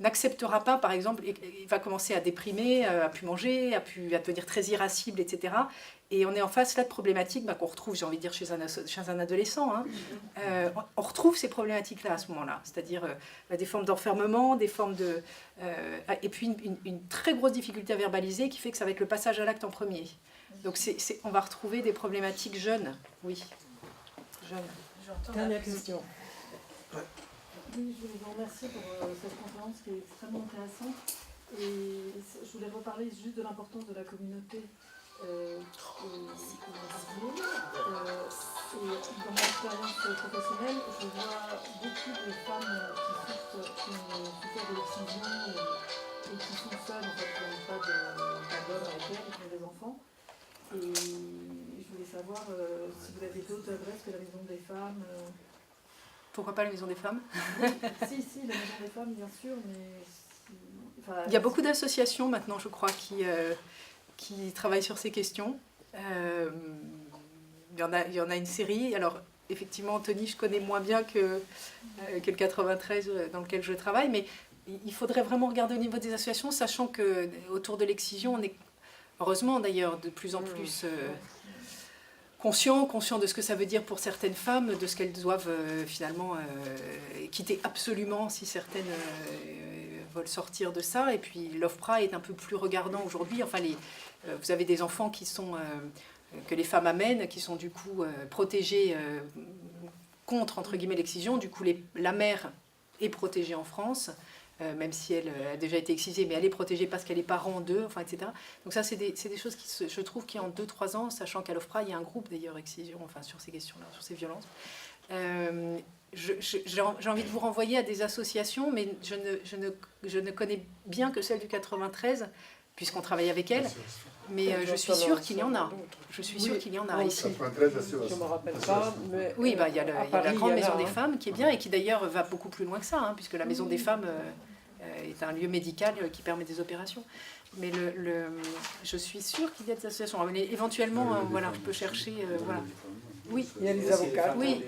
n'acceptera pas, par exemple, il va commencer à déprimer, à plus manger, à devenir très irascible, etc. Et on est en face là de problématiques qu'on retrouve, j'ai envie de dire, chez un adolescent. Hein. On retrouve ces problématiques-là à ce moment-là, c'est-à-dire des formes d'enfermement, des formes de... et puis une très grosse difficulté à verbaliser qui fait que ça va être le passage à l'acte en premier. Donc on va retrouver des problématiques jeunes, oui. Jeunes. Dernière question. Oui, je voulais vous remercier pour cette conférence qui est extrêmement intéressante. Et je voulais reparler juste de l'importance de la communauté et dans mon expérience professionnelle, je vois beaucoup de femmes qui souffrent de l'excision et qui sont seules, en fait, qui n'ont pas d'homme avec elles, qui ont des enfants. Et je voulais savoir si vous avez d'autres adresses que la Maison des Femmes. Pourquoi pas la Maison des Femmes? Si, la Maison des Femmes, bien sûr, mais... Il y a beaucoup d'associations maintenant, je crois, qui travaillent sur ces questions. Il y en a une série. Alors, effectivement, Anthony, je connais moins bien que le 93 dans lequel je travaille, mais il faudrait vraiment regarder au niveau des associations, sachant qu'autour de l'excision, on est, heureusement d'ailleurs, de plus en plus... conscient de ce que ça veut dire pour certaines femmes, de ce qu'elles doivent finalement quitter absolument si certaines veulent sortir de ça. Et puis l'OFPRA est un peu plus regardant aujourd'hui. Enfin, vous avez des enfants que les femmes amènent, qui sont du coup protégés contre, entre guillemets, l'excision. Du coup, la mère est protégée en France. Même si elle a déjà été excisée, mais elle est protégée parce qu'elle est parent d'eux, enfin, etc. Donc ça, c'est des choses qui, je trouve, qui en 2-3 ans, sachant qu'à l'OFPRA, il y a un groupe d'ailleurs excision, enfin, sur ces questions-là, sur ces violences. J'ai envie de vous renvoyer à des associations, mais je ne connais bien que celle du 93, puisqu'on travaille avec elle. Mais je suis sûre qu'il y en a. Je suis sûre qu'il y en a ici. Je ne me rappelle pas. Mais oui, il y a la grande Maison des Femmes qui est bien et qui d'ailleurs va beaucoup plus loin que ça, hein, puisque la Maison des Femmes, est un lieu médical qui permet des opérations. Mais je suis sûre qu'il y a des associations. Mais éventuellement, voilà, je peux chercher. Voilà. Oui, Il y a des avocats oui,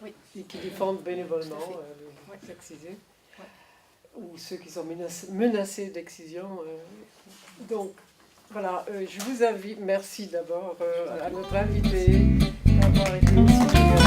oui. et qui défendent bénévolement les excisés ou ceux qui sont menacés d'excision. Donc, voilà, je vous invite, merci d'abord à notre invité d'avoir été aussi généreux.